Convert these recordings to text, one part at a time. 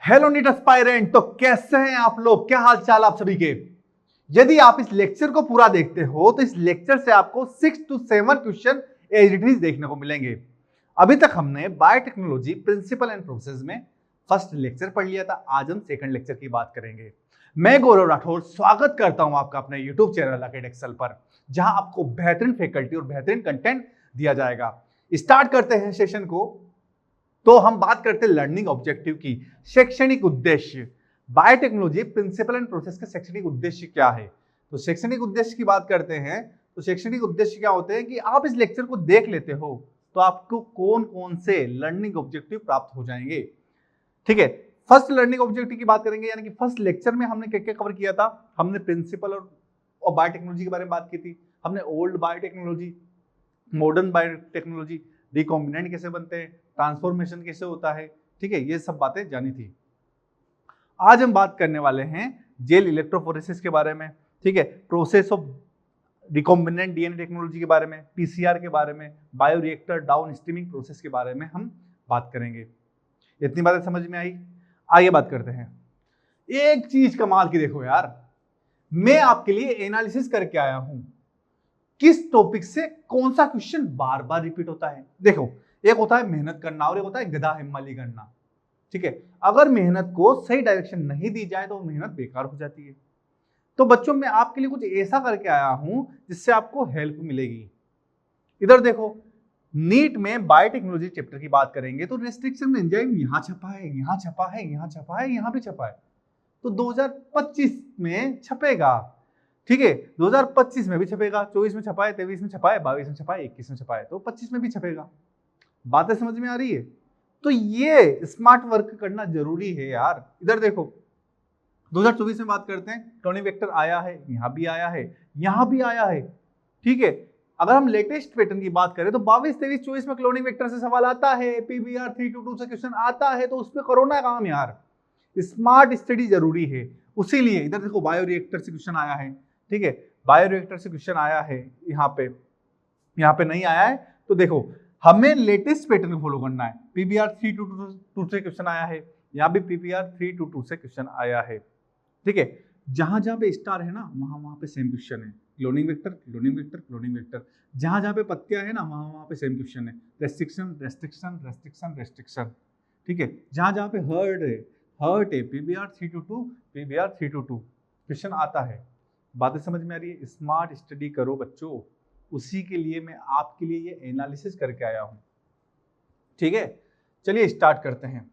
Hello NEET aspirant, तो कैसे हैं आप लोग? क्या हाल चाल आप सभी के? यदि आप इस लेक्चर को पूरा देखते हो तो इस लेक्चर से आपको 6 to 7 question as it is देखने को मिलेंगे। अभी तक हमने बायोटेक्नोलॉजी प्रिंसिपल एंड प्रोसेस में फर्स्ट लेक्चर पढ़ लिया था। आज हम सेकंड लेक्चर की बात करेंगे। मैं गौरव राठौर स्वागत करता हूं आपका अपने यूट्यूब चैनल अकेड एक्सेल पर, जहां आपको बेहतरीन फैकल्टी और बेहतरीन कंटेंट दिया जाएगा। स्टार्ट करते हैं सेशन को। तो हम बात करते हैं लर्निंग ऑब्जेक्टिव की। शैक्षणिक उद्देश्य, बायोटेक्नोलॉजी प्रिंसिपल एंड प्रोसेस के शैक्षणिक उद्देश्य क्या है? तो शैक्षणिक उद्देश्य की बात करते हैं तो शैक्षणिक उद्देश्य क्या होते हैं कि आप इस लेक्चर को देख लेते हो तो आपको कौन कौन से लर्निंग ऑब्जेक्टिव प्राप्त हो जाएंगे। ठीक है, फर्स्ट लर्निंग ऑब्जेक्टिव की बात करेंगे, यानी कि फर्स्ट लेक्चर में हमने क्या क्या कवर किया था। हमने प्रिंसिपल और बायोटेक्नोलॉजी के बारे में बात की थी। हमने old biotechnology, modern biotechnology, recombinant कैसे बनते हैं, ट्रांसफॉर्मेशन कैसे होता है, ठीक है, ये सब बातें जानी थी। आज हम बात करने वाले हैं जेल इलेक्ट्रोफोरेसिस के बारे में, ठीक है, process of recombinant DNA technology के बारे में, पीसीआर के बारे में, बायोरिएक्टर डाउन स्ट्रीमिंग प्रोसेस के बारे में हम बात करेंगे। इतनी बातें समझ में आई? आगे बात करते हैं। एक चीज कमाल की देखो यार, मैं आपके लिए एनालिसिस करके आया हूं किस टॉपिक से कौन सा क्वेश्चन बार बार रिपीट होता है। देखो, एक होता है मेहनत करना और एक होता है गधा हिम्मली करना। ठीक है, अगर मेहनत को सही डायरेक्शन नहीं दी जाए तो मेहनत बेकार हो जाती है। तो बच्चों, मैं आपके लिए कुछ ऐसा करके आया हूं जिससे आपको हेल्प मिलेगी। इधर देखो, नीट में बायोटेक्नोलॉजी चैप्टर की बात करेंगे तो रेस्ट्रिक्शन एंजाइम यहां छपा है, यहां छपा है, यहां छपा है, यहां भी छपा है। तो 2025 में छपेगा। ठीक है, 2025 में भी छपेगा, 24 में छपा है, 23 में छपा है, 22 में छपा है, 21 में छपा है, तो 25 में भी छपेगा। बातें समझ में आ रही है? तो ये स्मार्ट वर्क करना जरूरी है यार। इधर देखो, 2024 में बात करते हैं, क्लोनिंग वेक्टर आया है, यहां भी आया है, यहां भी आया है। ठीक है, अगर हम लेटेस्ट पैटर्न की बात करें तो 22, 23, 24 में क्लोनिंग वेक्टर से सवाल आता है, पीबीआर 322 से क्वेश्चन आता है, तो उसमें करो ना काम यार। स्मार्ट स्टडी जरूरी है। उसी लिए इधर देखो, बायोरिएक्टर से क्वेश्चन आया है। ठीक है, बायोरिएक्टर से क्वेश्चन आया है, यहाँ पे नहीं आया है। तो देखो, हमें लेटेस्ट पैटर्न को फॉलो करना है। पीबीआर 322 से क्वेश्चन आया है, यहाँ भी पीबीआर 322 से क्वेश्चन आया है। ठीक है, जहां जहां पे स्टार है ना, वहां वहां पे सेम क्वेश्चन है। Cloning vector, cloning vector, cloning vector, जहां जहां पे पत्तियां है ना, वहां वहां पे सेम क्वेश्चन है। Restriction, restriction, restriction, restriction. ठीक है, जहां जहां पे हर्ट है, पीबीआर 322, पीबीआर 322 क्वेश्चन आता है। बातें समझ में आ रही है? स्मार्ट स्टडी करो बच्चों, उसी के लिए मैं आपके लिए ये एनालिसिस करके आया हूं। ठीक है, चलिए स्टार्ट करते हैं।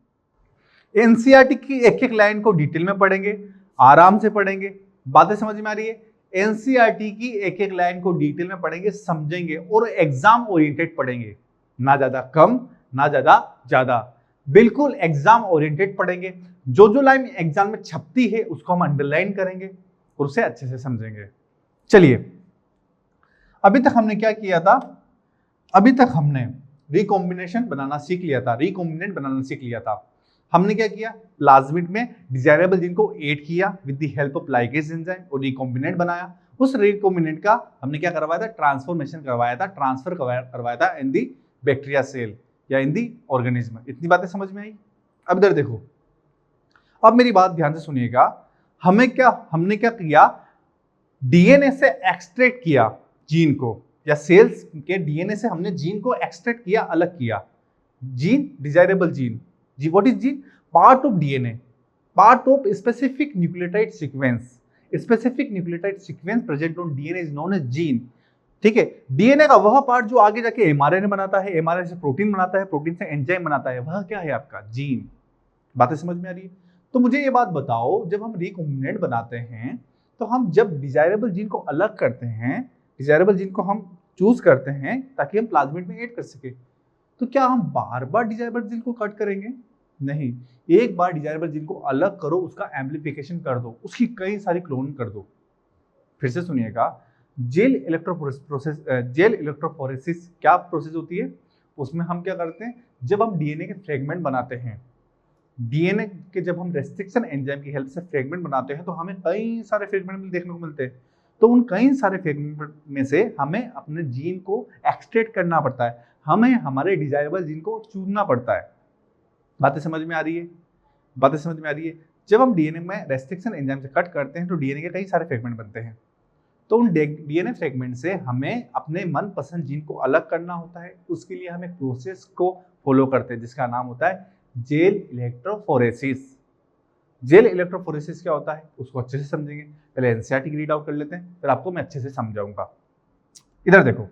एनसीईआरटी की एक एक लाइन को डिटेल में पढ़ेंगे, आराम से पढ़ेंगे। बातें समझ में आ रही है? एनसीईआरटी की एक एक लाइन को डिटेल में पढ़ेंगे, समझेंगे और एग्जाम ओरिएंटेड पढ़ेंगे, ना ज्यादा कम, ना ज्यादा ज्यादा, बिल्कुल एग्जाम ओरिएंटेड पढ़ेंगे। जो जो लाइन एग्जाम में छपती है उसको हम अंडरलाइन करेंगे और उसे अच्छे से समझेंगे। चलिए, अभी तक हमने क्या किया था? अभी तक हमने रिकॉम्बिनेशन बनाना सीख लिया था, रिकॉम्बिनेंट बनाना सीख लिया था। हमने क्या किया? प्लाज्मिड में डिजायरेबल जीन को ऐड किया with the help of ligase enzyme और रिकॉम्बिनेंट बनाया। उस रिकॉम्बिनेंट का हमने क्या करवाया था? ट्रांसफॉर्मेशन करवाया था, ट्रांसफर करवाया था इन दी बैक्टीरिया सेल या इन दी ऑर्गेनिज्म। इतनी बातें समझ में आई? अब इधर देखो, अब मेरी बात ध्यान से सुनिएगा। हमने क्या किया? डीएनए से एक्सट्रैक्ट किया जीन को, या सेल्स के डीएनए से हमने जीन को एक्सट्रैक्ट किया, अलग किया। जीन, डिजायरेबल जीन, जी what is gene? Part of DNA, part of specific nucleotide sequence. Specific nucleotide sequence present on DNA is known as gene. ठीक है, डीएनए का वह पार्ट जो आगे जाके एमआरएनए बनाता है, एमआरएनए से प्रोटीन बनाता है, प्रोटीन से एंजाइम बनाता है, वह क्या है? आपका जीन। बातें समझ में आ रही है? तो मुझे ये बात बताओ, जब हम रिकॉम्बिनेंट बनाते हैं तो हम जब डिजायरेबल जीन को अलग करते हैं, डिजायरेबल जीन को हम चूज करते हैं ताकि हम प्लाज्मिड में ऐड कर सके, तो क्या हम बार बार डिजायरेबल जीन को कट करेंगे? नहीं, एक बार डिजायरेबल जीन को अलग करो, उसका एम्प्लीफिकेशन कर दो, उसकी कई सारी क्लोन कर दो। फिर से सुनिएगा, जेल इलेक्ट्रोफोरेसिस क्या प्रोसेस होती है? उसमें हम क्या करते हैं? जब हम डीएनए के फ्रेगमेंट बनाते हैं, डीएनए के जब हम रेस्ट्रिक्शन एंजाइम की हेल्प से फ्रेगमेंट बनाते हैं तो हमें कई सारे फ्रेगमेंट देखने को मिलते हैं। तो उन कई सारे फ्रेगमेंट में से हमें अपने जीन को एक्सट्रैक्ट करना पड़ता है, हमें हमारे डिजायरेबल जीन को चुनना पड़ता है। बातें समझ में आ रही है? बातें समझ में आ रही है? जब हम डीएनए में रेस्ट्रिक्शन एंजाइम से कट करते हैं तो डीएनए के कई सारे फ्रेगमेंट बनते हैं। तो उन डीएनए फ्रेगमेंट से हमें अपने मनपसंद जीन को अलग करना होता है। उसके लिए हम एक प्रोसेस को फॉलो करते हैं जिसका नाम होता है जेल इलेक्ट्रोफोरेसिस। जेल इलेक्ट्रोफोरेसिस क्या होता है उसको अच्छे से समझेंगे। पहले एनसीईआरटी की रीड आउट कर लेते हैं, फिर आपको मैं अच्छे से समझाऊंगा। इधर देखो,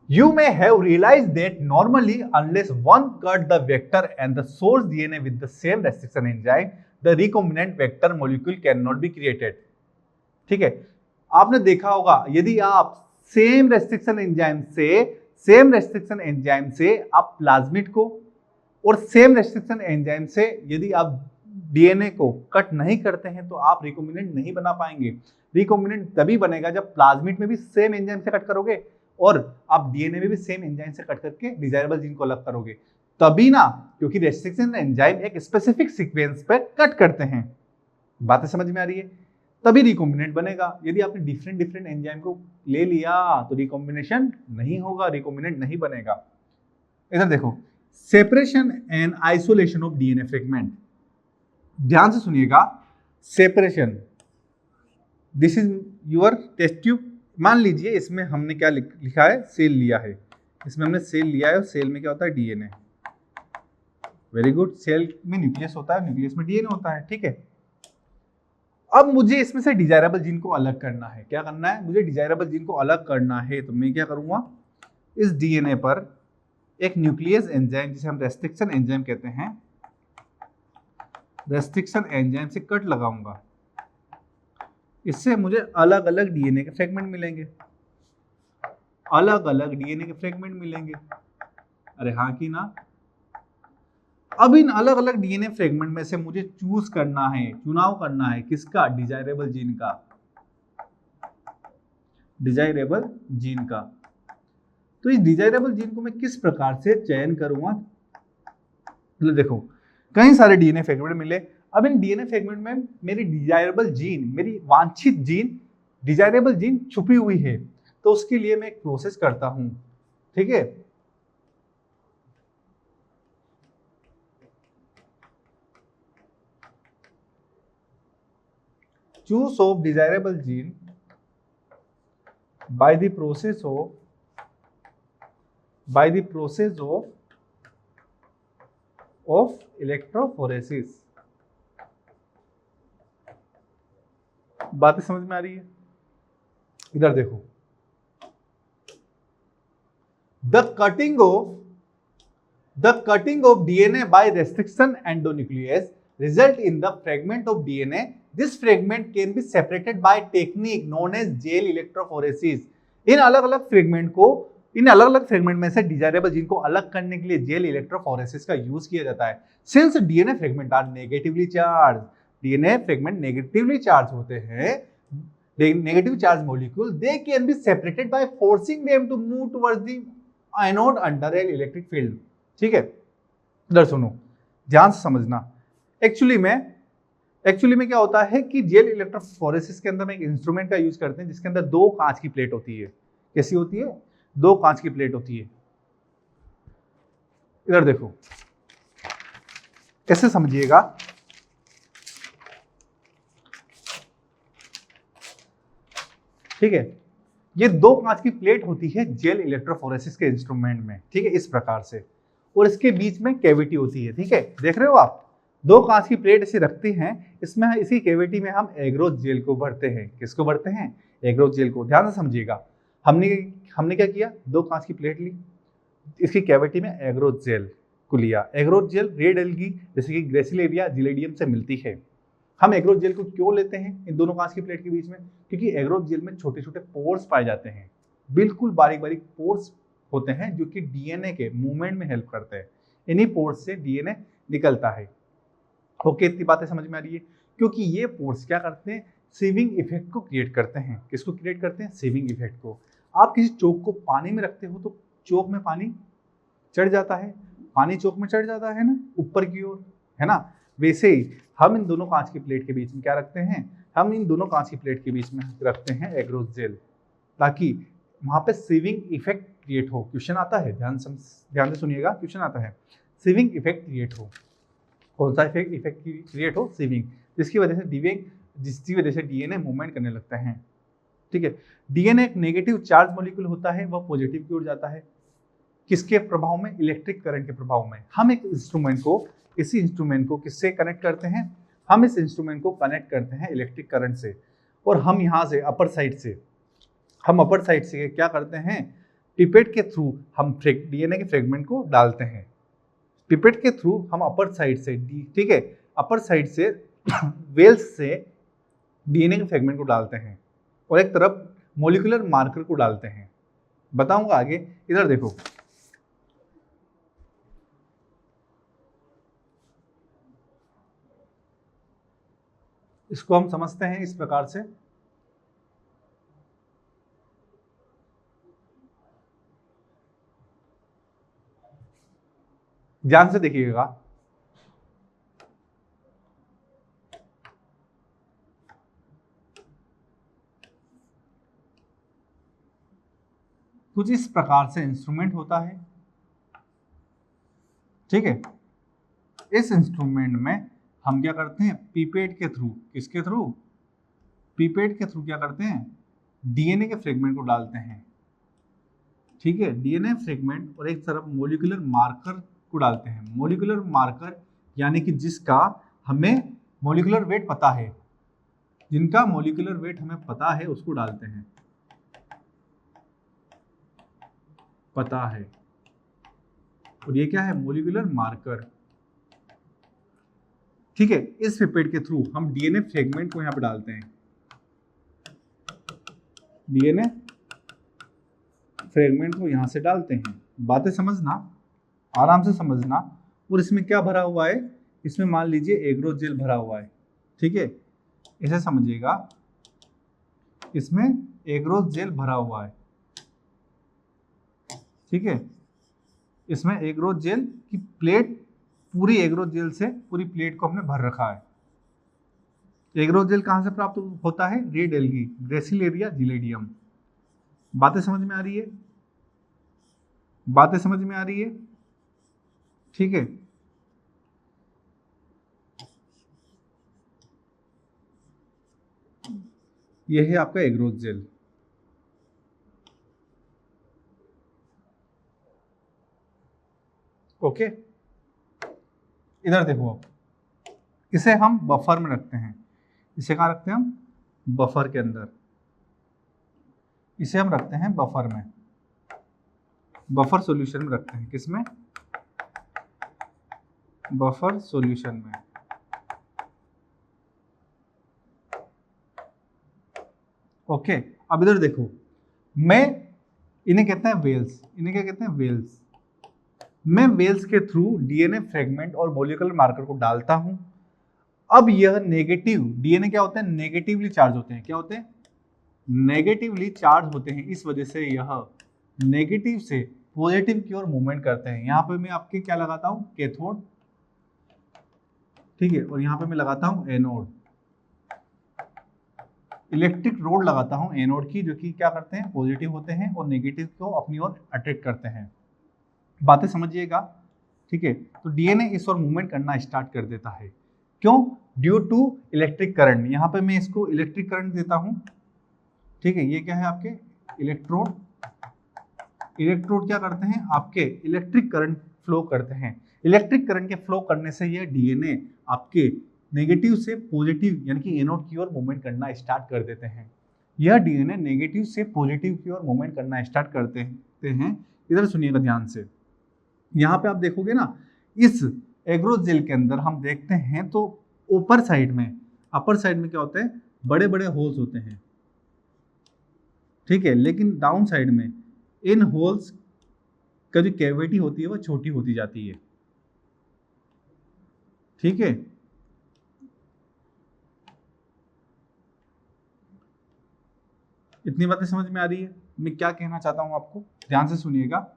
you may have realized that normally unless one cut the vector and the source DNA with the same restriction enzyme, the recombinant vector molecule cannot be created. ठीक है, आपने देखा होगा यदि आप सेम रेस्ट्रिक्शन एंजाइम से आप प्लाज्मिड को और सेम रेस्ट्रिक्शन एंजाइम से यदि आप डीएनए को कट नहीं करते हैं तो आप रिकॉम्बिनेंट नहीं बना पाएंगे। रिकॉम्बिनेंट तभी बनेगा जब प्लाज्मिड में भी सेम एंजाइम से कट करोगे और आप डीएनए में भी सेम एंजाइम से कट करके डिजायरेबल जीन को अलग करोगे, तभी ना, क्योंकि रेस्ट्रिक्शन एंजाइम एक स्पेसिफिक सीक्वेंस पे कट करते हैं। बातें समझ में आ रही है? तभी रिकॉम्बिनेंट बनेगा। यदि आपने डिफरेंट एंजाइम को ले लिया तो रिकॉम्बिनेशन नहीं होगा, रिकॉम्बिनेंट नहीं बनेगा। इधर देखो, separation and isolation of DNA fragment. ध्यान से सुनिएगा, separation, this is your test tube. मान लीजिए इसमें हमने क्या लिखा है, सेल लिया है। इसमें हमने सेल लिया है और सेल में क्या होता है, डीएनए। वेरी गुड, सेल में न्यूक्लियस होता है, न्यूक्लियस में डीएनए होता है। ठीक है, अब मुझे इसमें से डिजायरेबल जीन को अलग करना है। क्या करना है? मुझे डिजायरेबल जीन को अलग करना है। तो मैं क्या करूंगा, इस डीएनए पर एक न्यूक्लियस एंजाइम जिसे हम रेस्ट्रिक्शन एंजाइम कहते हैं, रेस्ट्रिक्शन एंजाइम से कट लगाऊंगा। इससे मुझे अलग अलग डीएनए के फ्रेगमेंट मिलेंगे, अलग अलग डीएनए के फ्रेगमेंट मिलेंगे। अरे हाँ कि ना? अब इन अलग अलग डीएनए फ्रेगमेंट में से मुझे चूज करना है, चुनाव करना है किसका? डिजायरेबल जीन का, डिजायरेबल जीन का। तो इस डिजायरेबल जीन को मैं किस प्रकार से चयन करूंगा? मतलब देखो, कई सारे डीएनए फ्रेगमेंट मिले। अब इन डीएनए फ्रेगमेंट में मेरी डिजायरेबल जीन, मेरी वांछित जीन, डिजायरेबल जीन छुपी हुई है। तो उसके लिए मैं एक प्रोसेस करता हूं। ठीक है, choose of desirable gene by the process of electrophoresis। बातें समझ में आ रही है? इधर देखो, the cutting of DNA by restriction endonuclease result in the fragment of DNA. This fragment can be separated by technique known as gel electrophoresis। इन अलग अलग fragment में से डिजायरेबल जीन को अलग करने के लिए जेल इलेक्ट्रोफोरेसिस का यूज किया जाता है। Since DNA fragment are negatively charge, DNA fragment negatively charge होते हैं, negative charge molecule, they can be separated by forcing them to move towards the anode under an electric field. ठीक है, इधर सुनो, ध्यान से समझना। एक्चुअली में क्या होता है कि जेल इलेक्ट्रोफोरेसिस के अंदर हम एक इंस्ट्रूमेंट का यूज करते हैं जिसके अंदर दो कांच की प्लेट होती है। कैसी होती है? दो कांच की प्लेट होती है। इधर देखो, कैसे समझिएगा। ठीक है, ये दो कांच की प्लेट होती है जेल इलेक्ट्रोफोरेसिस के इंस्ट्रूमेंट में। ठीक है, इस प्रकार से, और इसके बीच में कैविटी होती है। ठीक है, देख रहे हो आप, दो कांच की प्लेट ऐसे रखते हैं, इसमें इसी कैविटी में हम एग्रोथ जेल को भरते हैं। किसको भरते हैं? एग्रोथ जेल को। ध्यान से समझिएगा, हमने क्या किया, दो कांच की प्लेट ली, इसकी कैविटी में एग्रोथ जेल को लिया। एग्रोथ जेल रेड एल्गी जैसे कि ग्रेसिलेरिया जिलेडियम से मिलती है। हम एग्रोथ जेल को क्यों लेते हैं इन दोनों कांच की प्लेट के बीच में? क्योंकि एग्रोथ जेल में छोटे छोटे पोर्स पाए जाते हैं, बिल्कुल बारीक बारीक पोर्स होते हैं जो कि डीएनए के मूवमेंट में हेल्प करते हैं। इन्हीं पोर्स से डीएनए निकलता है। ओके, इतनी बातें समझ में आ रही है? क्योंकि ये पोर्स क्या करते हैं, सीविंग इफेक्ट को क्रिएट करते हैं। किसको क्रिएट करते हैं? सीविंग इफेक्ट को। आप किसी चौक को पानी में रखते हो तो चौक में पानी चढ़ जाता है, पानी चौक में चढ़ जाता है ना, ऊपर की ओर, है ना। वैसे ही हम इन दोनों कांच की प्लेट के बीच में क्या रखते हैं, हम इन दोनों कांच की प्लेट के बीच में रखते हैं एग्रोथ जेल, ताकि वहां पे सीविंग इफेक्ट क्रिएट हो। क्वेश्चन आता है, ध्यान से सुनिएगा, क्वेश्चन आता है, सीविंग इफेक्ट क्रिएट हो। कौन सा इफेक्ट क्रिएट हो, सीविंग, जिसकी वजह से जिसकी वजह से डीएनए मूवमेंट करने लगता है। ठीक है, डीएनए एक नेगेटिव चार्ज मॉलिक्यूल होता है, वह पॉजिटिव की ओर जाता है। किसके प्रभाव में? इलेक्ट्रिक करंट के प्रभाव में। हम एक इंस्ट्रूमेंट को, इसी इंस्ट्रूमेंट को किससे कनेक्ट करते हैं? हम इस इंस्ट्रूमेंट को कनेक्ट करते हैं इलेक्ट्रिक करंट से, और हम यहाँ से अपर साइड से क्या करते हैं? पिपेट के थ्रू हम डीएनए के फ्रेगमेंट को डालते हैं। पिपेट के थ्रू हम अपर साइड से, ठीक है, अपर साइड से वेल्स से डीएनए के फ्रेगमेंट को डालते हैं और एक तरफ मॉलिक्यूलर मार्कर को डालते हैं। बताऊंगा आगे। इधर देखो, इसको हम समझते हैं इस प्रकार से। ध्यान से देखिएगा। कुछ इस प्रकार से इंस्ट्रूमेंट होता है। ठीक है, इस इंस्ट्रूमेंट में हम क्या करते हैं? पिपेट के थ्रू, किसके थ्रू? पिपेट के थ्रू क्या करते हैं? डीएनए के फ्रेगमेंट को डालते हैं। ठीक है, डीएनए फ्रेगमेंट और एक तरफ मॉलिक्यूलर मार्कर को डालते हैं। मॉलिक्यूलर मार्कर यानी कि जिसका हमें मॉलिक्यूलर वेट पता है, जिनका मॉलिक्यूलर वेट हमें पता है उसको डालते हैं। पता है, और ये क्या है? Molecular marker. ठीक है, इस पिपेट के थ्रू हम डीएनए फ्रेगमेंट को यहां पे डालते हैं। डीएनए फ्रेगमेंट को यहां से डालते हैं। बातें समझना, आराम से समझना। और इसमें क्या भरा हुआ है? इसमें मान लीजिए एग्रो जेल भरा हुआ है। ठीक है, इसे समझिएगा, इसमें एग्रो जेल भरा हुआ है। ठीक है, इसमें एग्रो जेल की प्लेट, पूरी एग्रो जेल से पूरी प्लेट को हमने भर रखा है। एग्रो जेल कहां से प्राप्त होता है? Red algae, gracilaria gelidium. बातें समझ में आ रही है? बातें समझ में आ रही है? ठीक है, यह है आपका एग्रो जेल। ओके, इधर देखो, आप इसे हम बफर में रखते हैं। इसे कहाँ रखते हैं हम? बफर के अंदर। इसे हम रखते हैं बफर में, बफर सॉल्यूशन में रखते हैं। किसमें? बफर सॉल्यूशन में। ओके, अब इधर देखो, मैं इन्हें कहते हैं वेल्स। इन्हें क्या कहते हैं? वेल्स। मैं वेल्स के थ्रू डीएनए फ्रेगमेंट और मॉलिक्यूलर मार्कर को डालता हूं। अब यह नेगेटिव, डीएनए क्या होते हैं? नेगेटिवली चार्ज होते हैं। क्या होते हैं? नेगेटिवली चार्ज होते हैं। इस वजह से यह नेगेटिव से पॉजिटिव की ओर मूवमेंट करते हैं। यहाँ पे मैं आपके क्या लगाता हूँ? कैथोड। ठीक है, और यहाँ पे मैं लगाता हूँ एनोड। इलेक्ट्रिक रोड लगाता हूँ एनोड की, जो कि क्या करते हैं? पॉजिटिव होते हैं और नेगेटिव को अपनी ओर अट्रैक्ट करते हैं। बातें समझिएगा। ठीक है, तो डीएनए इस ओर मूवमेंट करना स्टार्ट कर देता है। क्यों? Due to electric current. यहाँ पे मैं इसको इलेक्ट्रिक करंट देता हूँ। ठीक है, ये क्या है? आपके इलेक्ट्रोड। इलेक्ट्रोड क्या करते हैं? आपके इलेक्ट्रिक करंट फ्लो करते हैं। इलेक्ट्रिक करंट के फ्लो करने से यह डीएनए आपके नेगेटिव से पॉजिटिव यानी कि एनोड की ओर मूवमेंट करना स्टार्ट कर देते हैं। यह डीएनए नेगेटिव से पॉजिटिव की ओर मूवमेंट करना स्टार्ट करते हैं। इधर सुनिएगा ध्यान से। यहाँ पे आप देखोगे ना, इस एग्रो जेल के अंदर हम देखते हैं तो अपर साइड में क्या होता है? बड़े बड़े होल्स होते हैं। ठीक है, लेकिन डाउन साइड में इन होल्स का जो कैविटी होती है वो छोटी होती जाती है। ठीक है, इतनी बातें समझ में आ रही है? मैं क्या कहना चाहता हूं आपको, ध्यान से सुनिएगा।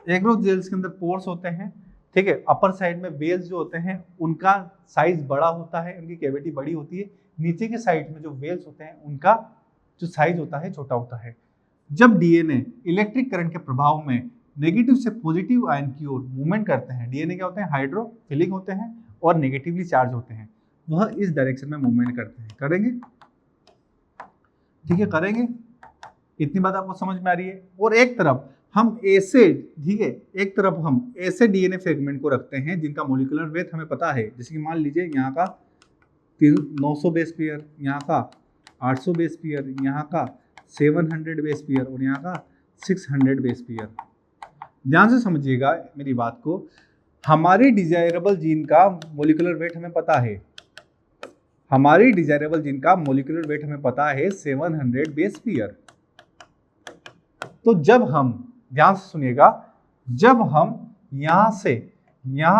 एग्रो जेल्स के अंदर पोर्स होते हैं। ठीक है, अपर साइड में वेल्स जो होते हैं उनका साइज बड़ा होता है, उनकी कैविटी बड़ी होती है। नीचे के साइड में जो वेल्स होते हैं उनका जो साइज होता है छोटा होता है। जब डीएनए इलेक्ट्रिक करंट के प्रभाव में नेगेटिव से पॉजिटिव आयन की ओर मूवमेंट करते हैं, डीएनए क्या होते हैं? हाइड्रोफिलिक होते हैं और नेगेटिवली चार्ज होते हैं वह इस डायरेक्शन में मूवमेंट करते हैं। करेंगे, ठीक है, करेंगे। इतनी बात आपको समझ में आ रही है। और एक तरफ हम ऐसे, ठीक है, एक तरफ हम ऐसे डीएनए फ्रेगमेंट को रखते हैं जिनका मोलिकुलर वेट हमें पता है। जैसे कि मान लीजिए यहाँ का 900 बेस पेयर, यहाँ का 800 बेस पेयर, यहाँ का 700 बेस पेयर और यहाँ का 600 बेस पेयर। ध्यान से समझिएगा मेरी बात को। हमारी डिजायरेबल जीन का मोलिकुलर वेट हमें पता है, हमारी डिजायरेबल जीन का मोलिकुलर वेट हमें पता है 700 बेस पेयर। तो जब हम, ध्यान से सुनिएगा, जब हम यहाँ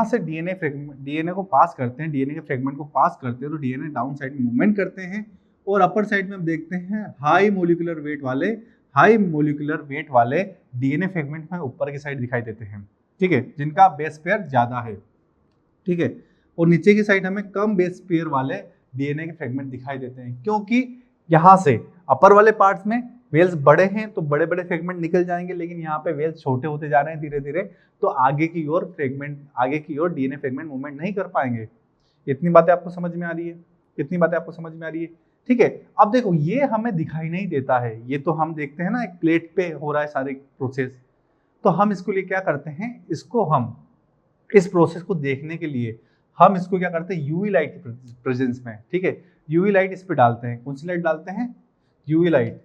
से डीएनए को पास करते हैं, डीएनए के फ्रेगमेंट को पास करते हैं, तो डीएनए डाउन साइड में मूवमेंट करते हैं और अपर साइड में हम देखते हैं हाई मोलिकुलर वेट वाले डीएनए फ्रेगमेंट में ऊपर की साइड दिखाई देते हैं, ठीक है, जिनका बेस पेयर ज्यादा है, ठीक है। और नीचे की साइड हमें कम बेस पेयर वाले डीएनए के फ्रेगमेंट दिखाई देते हैं, क्योंकि यहाँ से अपर वाले पार्ट्स में वेल्स बड़े हैं तो बड़े बड़े फ्रेगमेंट निकल जाएंगे, लेकिन यहाँ पे वेल्स छोटे होते जा रहे हैं धीरे धीरे, तो आगे की ओर डीएनए फ्रेगमेंट मूवमेंट नहीं कर पाएंगे। इतनी बातें आपको समझ में आ रही है, इतनी बातें आपको समझ में आ रही है, ठीक है। अब देखो ये हमें दिखाई नहीं देता है, ये तो हम देखते हैं ना एक प्लेट पे हो रहा है सारे प्रोसेस, तो हम इसको लिए क्या करते हैं, इसको हम इस प्रोसेस को देखने के लिए हम इसको क्या करते हैं, यूवी लाइट के प्रेजेंस में, ठीक है, यूवी लाइट इस पे डालते हैं। कौन सी लाइट डालते हैं, यूवी लाइट।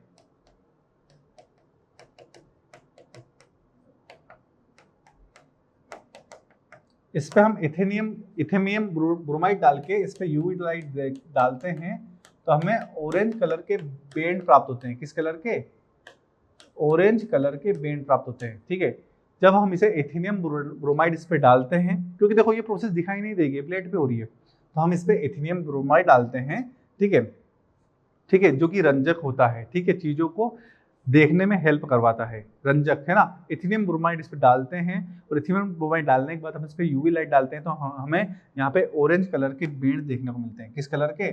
इस पे हम इथेनियम ब्रोमाइड डाल के इस पे यूवी लाइट डालते हैं, तो हमें ऑरेंज कलर के बैंड प्राप्त होते हैं। किस कलर के, ऑरेंज कलर के बैंड प्राप्त होते हैं, ठीक है। जब हम इसे एथेनियम ब्रोमाइड इस पे डालते हैं, क्योंकि देखो ये प्रोसेस दिखाई नहीं देगी, प्लेट पे हो रही है, तो हम इस पे एथेनियम ब्रोमाइड डालते हैं, ठीक है, ठीक है, जो कि रंजक होता है, ठीक है, चीजों को देखने में हेल्प करवाता है, रंजक है ना। एथेनियम ब्रोमाइड इस पे डालते हैं और एथेनियम ब्रोमाइड डालने के बाद हम इस पे यूवी लाइट डालते हैं, तो हमें यहाँ पे ऑरेंज कलर के बैंड देखने को मिलते हैं। किस कलर के,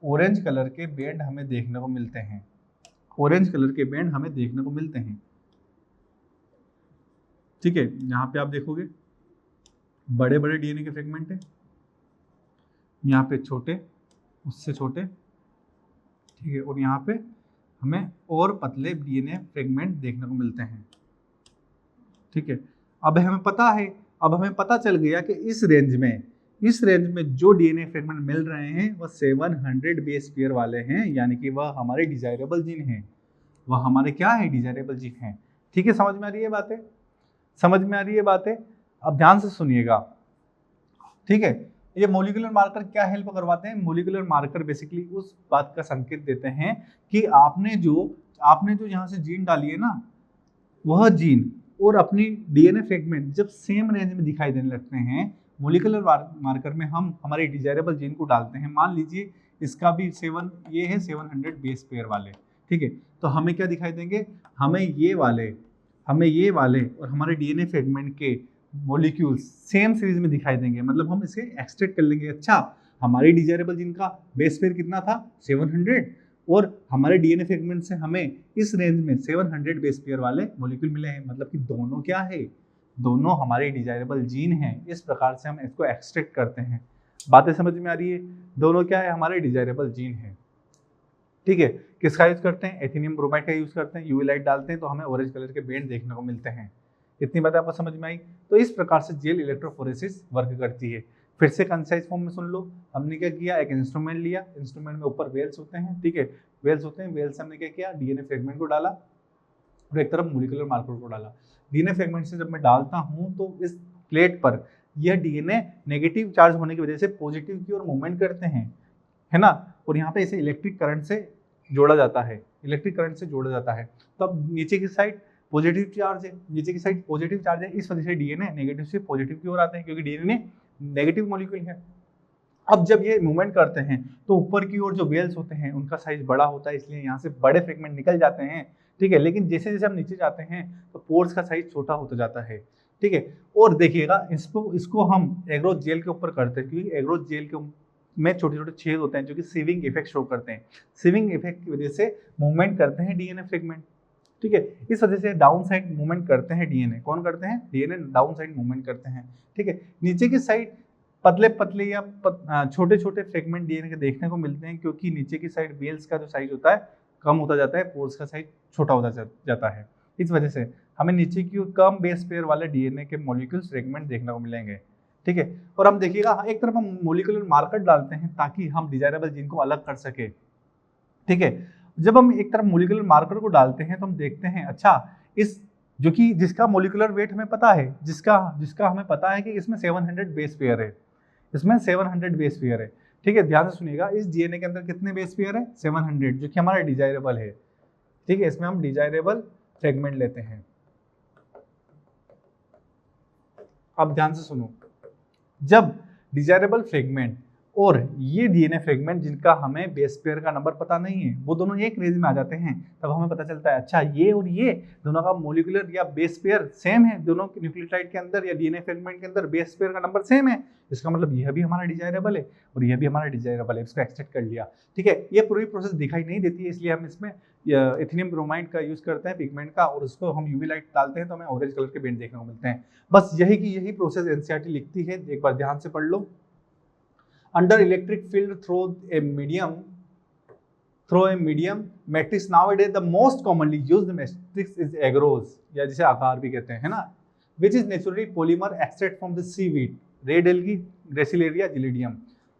ऑरेंज कलर के बैंड हमें देखने को मिलते हैं, ऑरेंज कलर के बैंड हमें देखने को मिलते हैं, ठीक है। यहाँ पे आप देखोगे बड़े बड़े डीएनए के फ्रेगमेंट है, यहाँ पे छोटे, उससे छोटे, ठीक है, और यहाँ पे हमें और पतले डीएनए फ्रेगमेंट देखने को मिलते हैं, ठीक है। अब हमें पता चल गया कि इस रेंज में जो डीएनए फ्रेगमेंट मिल रहे हैं वह 700 बेस पेयर वाले हैं, यानी कि वह हमारे डिजायरेबल जीन हैं, वह हमारे क्या है, डिजायरेबल जीन हैं, ठीक है। समझ में आ रही है बातें, समझ में आ रही है बातें। अब ध्यान से सुनिएगा, ठीक है। ये मोलिकुलर मार्कर क्या हेल्प करवाते हैं, मोलिकुलर मार्कर बेसिकली उस बात का संकेत देते हैं कि आपने जो यहाँ से जीन डाली है ना, वह जीन और अपनी डीएनए फ्रेगमेंट जब सेम रेंज में दिखाई देने लगते हैं, मोलिकुलर मार्कर में हम हमारे डिजायरेबल जीन को डालते हैं। मान लीजिए इसका भी 700 बेस पेयर वाले, ठीक है, तो हमें क्या दिखाई देंगे, हमें ये वाले और हमारे डीएनए फ्रेगमेंट के मॉलिक्यूल्स सेम सीरीज में दिखाई देंगे। मतलब हम इसे एक्सट्रैक्ट कर लेंगे, अच्छा हमारी डिजायरेबल जीन का बेस पेयर कितना था, 700, और हमारे डीएनए फ्रेगमेंट से हमें इस रेंज में 700 बेस पेयर वाले मॉलिक्यूल मिले हैं। मतलब कि दोनों क्या है, दोनों हमारे डिजायरेबल जीन हैं। इस प्रकार से हम इसको एक्सट्रैक्ट करते हैं। बातें समझ में आ रही है, दोनों क्या है, हमारे डिजायरेबल जीन है, ठीक है। किसका यूज करते हैं, एथेनियम ब्रोमाइड का यूज करते हैं, यूवी लाइट डालते हैं तो हमें ऑरेंज कलर के बैंड देखने को मिलते हैं। इतनी बात आपको समझ में आई। तो इस प्रकार से जेल इलेक्ट्रोफोरेसिस वर्क करती है। फिर से कंसाइज फॉर्म में सुन लो, हमने क्या किया, एक इंस्ट्रूमेंट लिया, इंस्ट्रूमेंट में ऊपर वेल्स होते हैं, ठीक है, वेल्स होते हैं, वेल्स हमने क्या किया, डीएनए फ्रेगमेंट को डाला और एक तरफ मोलिकुलर मार्कर को डाला। डीएनए फ्रेगमेंट से जब मैं डालता हूँ तो इस प्लेट पर यह डीएनए नेगेटिव चार्ज होने की वजह से पॉजिटिव की ओर मूवमेंट करते हैं, है ना, और यहाँ पे इसे इलेक्ट्रिक करंट से जोड़ा जाता है, तो अब नीचे की साइड पॉजिटिव चार्ज है, इस वजह से डीएनए नेगेटिव से पॉजिटिव की ओर आते हैं, क्योंकि डीएनए नेगेटिव मॉलिक्यूल है। अब जब ये मूवमेंट करते हैं तो ऊपर की ओर जो वेल्स होते हैं उनका साइज बड़ा होता है, इसलिए यहाँ से बड़े फ्रेगमेंट निकल जाते हैं, ठीक है। लेकिन जैसे जैसे हम नीचे जाते हैं तो पोर्स का साइज छोटा होता जाता है, ठीक है। और देखिएगा इसको हम एग्रोथ जेल के ऊपर करते हैं, क्योंकि एग्रोथ जेल के में छोटे छोटे छेद होते हैं जो कि सीविंग इफेक्ट शो करते हैं। सीविंग इफेक्ट की वजह से मूवमेंट करते हैं डीएनए फ्रेगमेंट, ठीक है। इस वजह से डाउन साइड मूवमेंट करते हैं डीएनए। कौन करते हैं, डीएनए डाउन साइड मूवमेंट करते हैं, ठीक है। नीचे की साइड पतले पतले या छोटे छोटे फ्रेगमेंट डीएनए के देखने को मिलते हैं, क्योंकि नीचे की साइड बेल्स का जो साइज होता है कम होता जाता है, पोर्स का साइज छोटा होता जाता है। इस वजह से हमें नीचे की ओर कम बेस पेयर वाले डीएनए के मॉलिक्यूल्स फ्रेगमेंट देखने को मिलेंगे। ठीक है, और हम देखिएगा एक तरफ हम मॉलिक्यूलर मार्कर डालते हैं ताकि हम डिजायरेबल जीन को अलग कर सके। ठीक है, जब हम एक तरफ मॉलिक्यूलर मार्कर को डालते हैं तो हम देखते हैं अच्छा इस जो कि जिसका मॉलिक्यूलर वेट हमें पता है, जिसका हमें पता है कि इसमें 700 बेस पेयर है, इसमें 700 बेस पेयर है। ठीक है, ध्यान से सुनिएगा, इस डीएनए के अंदर कितने बेस पेयर है? 700, जो कि हमारा डिजायरेबल है। ठीक है, इसमें हम डिजायरेबल फ्रेगमेंट लेते हैं। अब ध्यान से सुनो, जब डिजायरेबल फ्रेगमेंट और ये डीएनए फ्रेगमेंट जिनका हमें बेस पेयर का नंबर पता नहीं है, वो दोनों एक रेंज में आ जाते हैं, तब हमें पता चलता है अच्छा ये और ये दोनों का मॉलिक्यूलर या बेस पेयर सेम है, दोनों के न्यूक्लियोटाइड के अंदर या डीएनए फ्रेगमेंट के अंदर बेस पेयर का नंबर सेम है। इसका मतलब यह भी हमारा डिजायरेबल है और यह भी हमारा डिजायरेबल है, इसको एक्सट्रैक्ट कर लिया। ठीक है, ये पूरी प्रोसेस दिखाई नहीं देती है, इसलिए हम इसमें एथिनियम ब्रोमाइड का यूज करते हैं पिगमेंट का, और उसको हम यूवी लाइट डालते हैं तो हमें ऑरेंज कलर के बेंड देखने को मिलते हैं। बस यही प्रोसेस एनसीईआरटी लिखती है, एक बार ध्यान से पढ़ लो। Under electric field through a medium matrix, nowadays the most commonly used matrix is agarose, या जिसे आकार भी कहते हैं ना, which is naturally polymer extract from the seaweed, red algae, Gracilaria gelidium.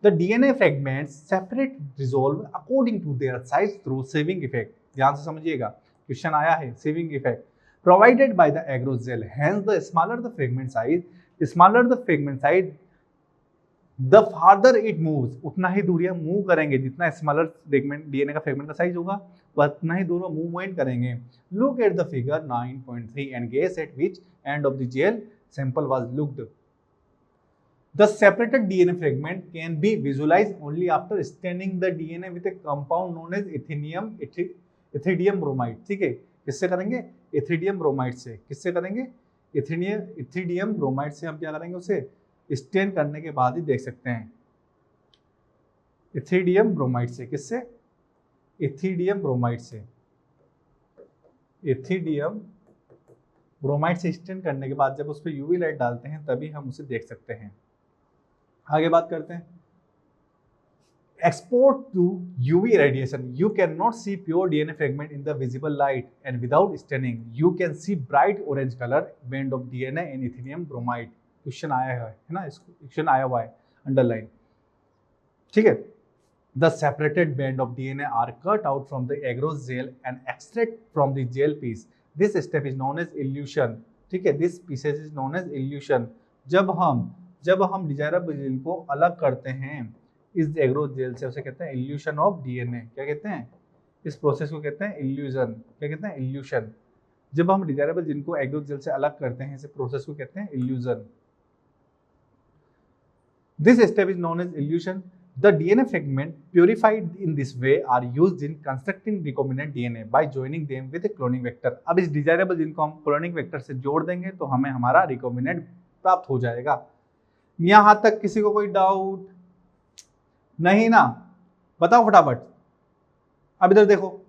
The DNA fragments separate dissolve according to their size through sieving effect. ध्यान से समझिएगा, क्वेश्चन आया है sieving effect provided by the agarose gel. Hence the smaller the fragment size, the farther it moves, उतना ही दूरियां move करेंगे, जितना स्मॉलर फ्रेगमेंट डीएनए का फ्रेगमेंट का साइज होगा उतना ही दूर मूवमेंट करेंगे। Look at the figure 9.3 and guess at which end of the gel sample was looked. The separated DNA fragment can be visualised only after staining the DNA with a compound known as ethidium bromide. ठीक है, किससे करेंगे? Ethidium bromide से। किससे करेंगे? Ethidium bromide से हम क्या करेंगे? उसे स्टेन करने के बाद ही देख सकते हैं। एथिडियम ब्रोमाइड से। किससे? एथिडियम ब्रोमाइड से। एथिडियम ब्रोमाइड से स्टेन करने के बाद जब उस पर यूवी लाइट डालते हैं तभी हम उसे देख सकते हैं। आगे बात करते हैं। Exposed to UV radiation, you cannot see pure DNA fragment in the visible light, and without staining, you can see bright orange color band of DNA in ethenium bromide. Question आया है ना, इसको क्वेश्चन आया हुआ है underline. ठीक है, the separated band of DNA are cut out from the agarose gel and extract from the gel piece. This step is known as elution. ठीक है, this pieces is known as elution. जब हम desirable jail को अलग करते हैं इस agarose jail से, उसे कहते हैं इल्यूशन ऑफ डीएनए। क्या कहते हैं? इस प्रोसेस को कहते हैं इल्यूजन। क्या कहते हैं? इल्यूशन। जब हम डिजायरेबल जेल को एग्रोस जेल से अलग करते हैं, इस प्रोसेस को कहते हैं illusion. This step is known as elution. The DNA fragment purified in this way are used in constructing recombinant DNA by joining them with a cloning vector. अब इस डिजायरेबल जीन को हम क्लोनिंग वेक्टर से जोड़ देंगे तो हमें हमारा रिकॉम्बिनेंट प्राप्त हो जाएगा। यहां तक किसी को कोई डाउट नहीं ना? बताओ फटाफट। अब इधर देखो,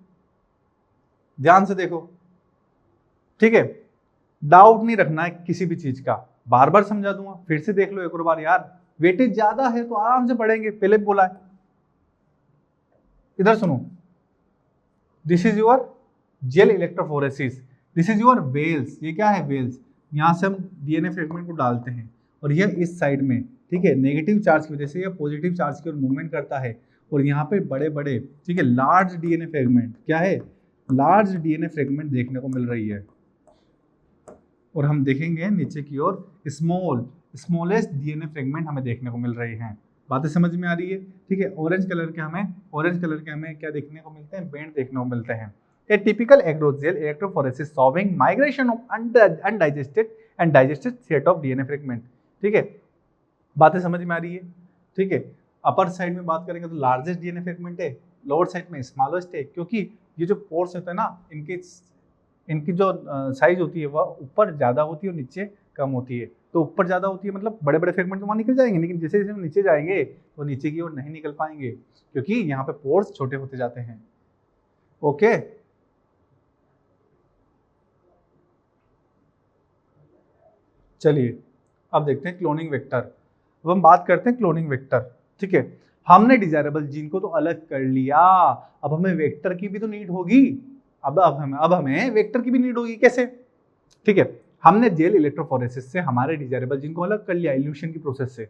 ध्यान से देखो। ठीक है, डाउट नहीं रखना है किसी भी चीज का, बार बार समझा दूंगा, फिर से देख लो एक और बार यार। वेटेज ज्यादा है तो आराम से पढ़ेंगे, पहले बोला है। इधर सुनो, this is your gel electrophoresis, this is your wells. ये क्या है? वेल्स। यहां से हम डीएनए फ्रेगमेंट को डालते हैं और यह इस साइड में, ठीक है, नेगेटिव चार्ज की वजह से यह पॉजिटिव चार्ज की ओर मूवमेंट करता है, और यहाँ पे बड़े बड़े, ठीक है, लार्ज डीएनए फ्रेगमेंट, क्या है? लार्ज डीएनए फ्रेगमेंट देखने को मिल रही है। और हम देखेंगे नीचे की ओर स्मॉलेस्ट डीएनए फ्रेगमेंट हमें देखने को मिल रही हैं। बातें समझ में आ रही है? ठीक है, ऑरेंज कलर के हमें क्या देखने को मिलते हैं? बैंड देखने को मिलते हैं। A typical agarose gel electrophoresis solving migration of undigested and digested set of DNA fragment। ठीक है, बातें समझ में आ रही है? ठीक है, अपर साइड में बात करेंगे तो लार्जेस्ट डीएनए फ्रेगमेंट है, लोअर साइड में स्मॉलेस्ट है, क्योंकि ये जो पोर्स होते हैं ना, इनकी जो साइज होती है वह ऊपर ज़्यादा होती है और नीचे कम होती है। तो ऊपर ज़्यादा होती है मतलब बड़े बड़े फ्रेगमेंट तो वहाँ निकल जाएंगे, लेकिन जैसे जैसे नीचे जाएंगे तो नीचे की ओर नहीं निकल पाएंगे, क्योंकि यहाँ पे पोर्स छोटे होते जाते हैं। ओके, चलिए अब देखते हैं क्लोनिंग वेक्टर। अब हम बात करते हैं क्लोनिंग वेक्टर। ठीक है, हमने डिजायरेबल जीन को तो अलग कर लिया, अब हमें वेक्टर की भी तो नीड होगी। अब हमें वेक्टर की भी नीड होगी। कैसे? ठीक है, हमने जेल इलेक्ट्रोफोरेसिस से हमारे डिजायरेबल जीन को अलग कर लिया इल्यूशन की प्रोसेस से।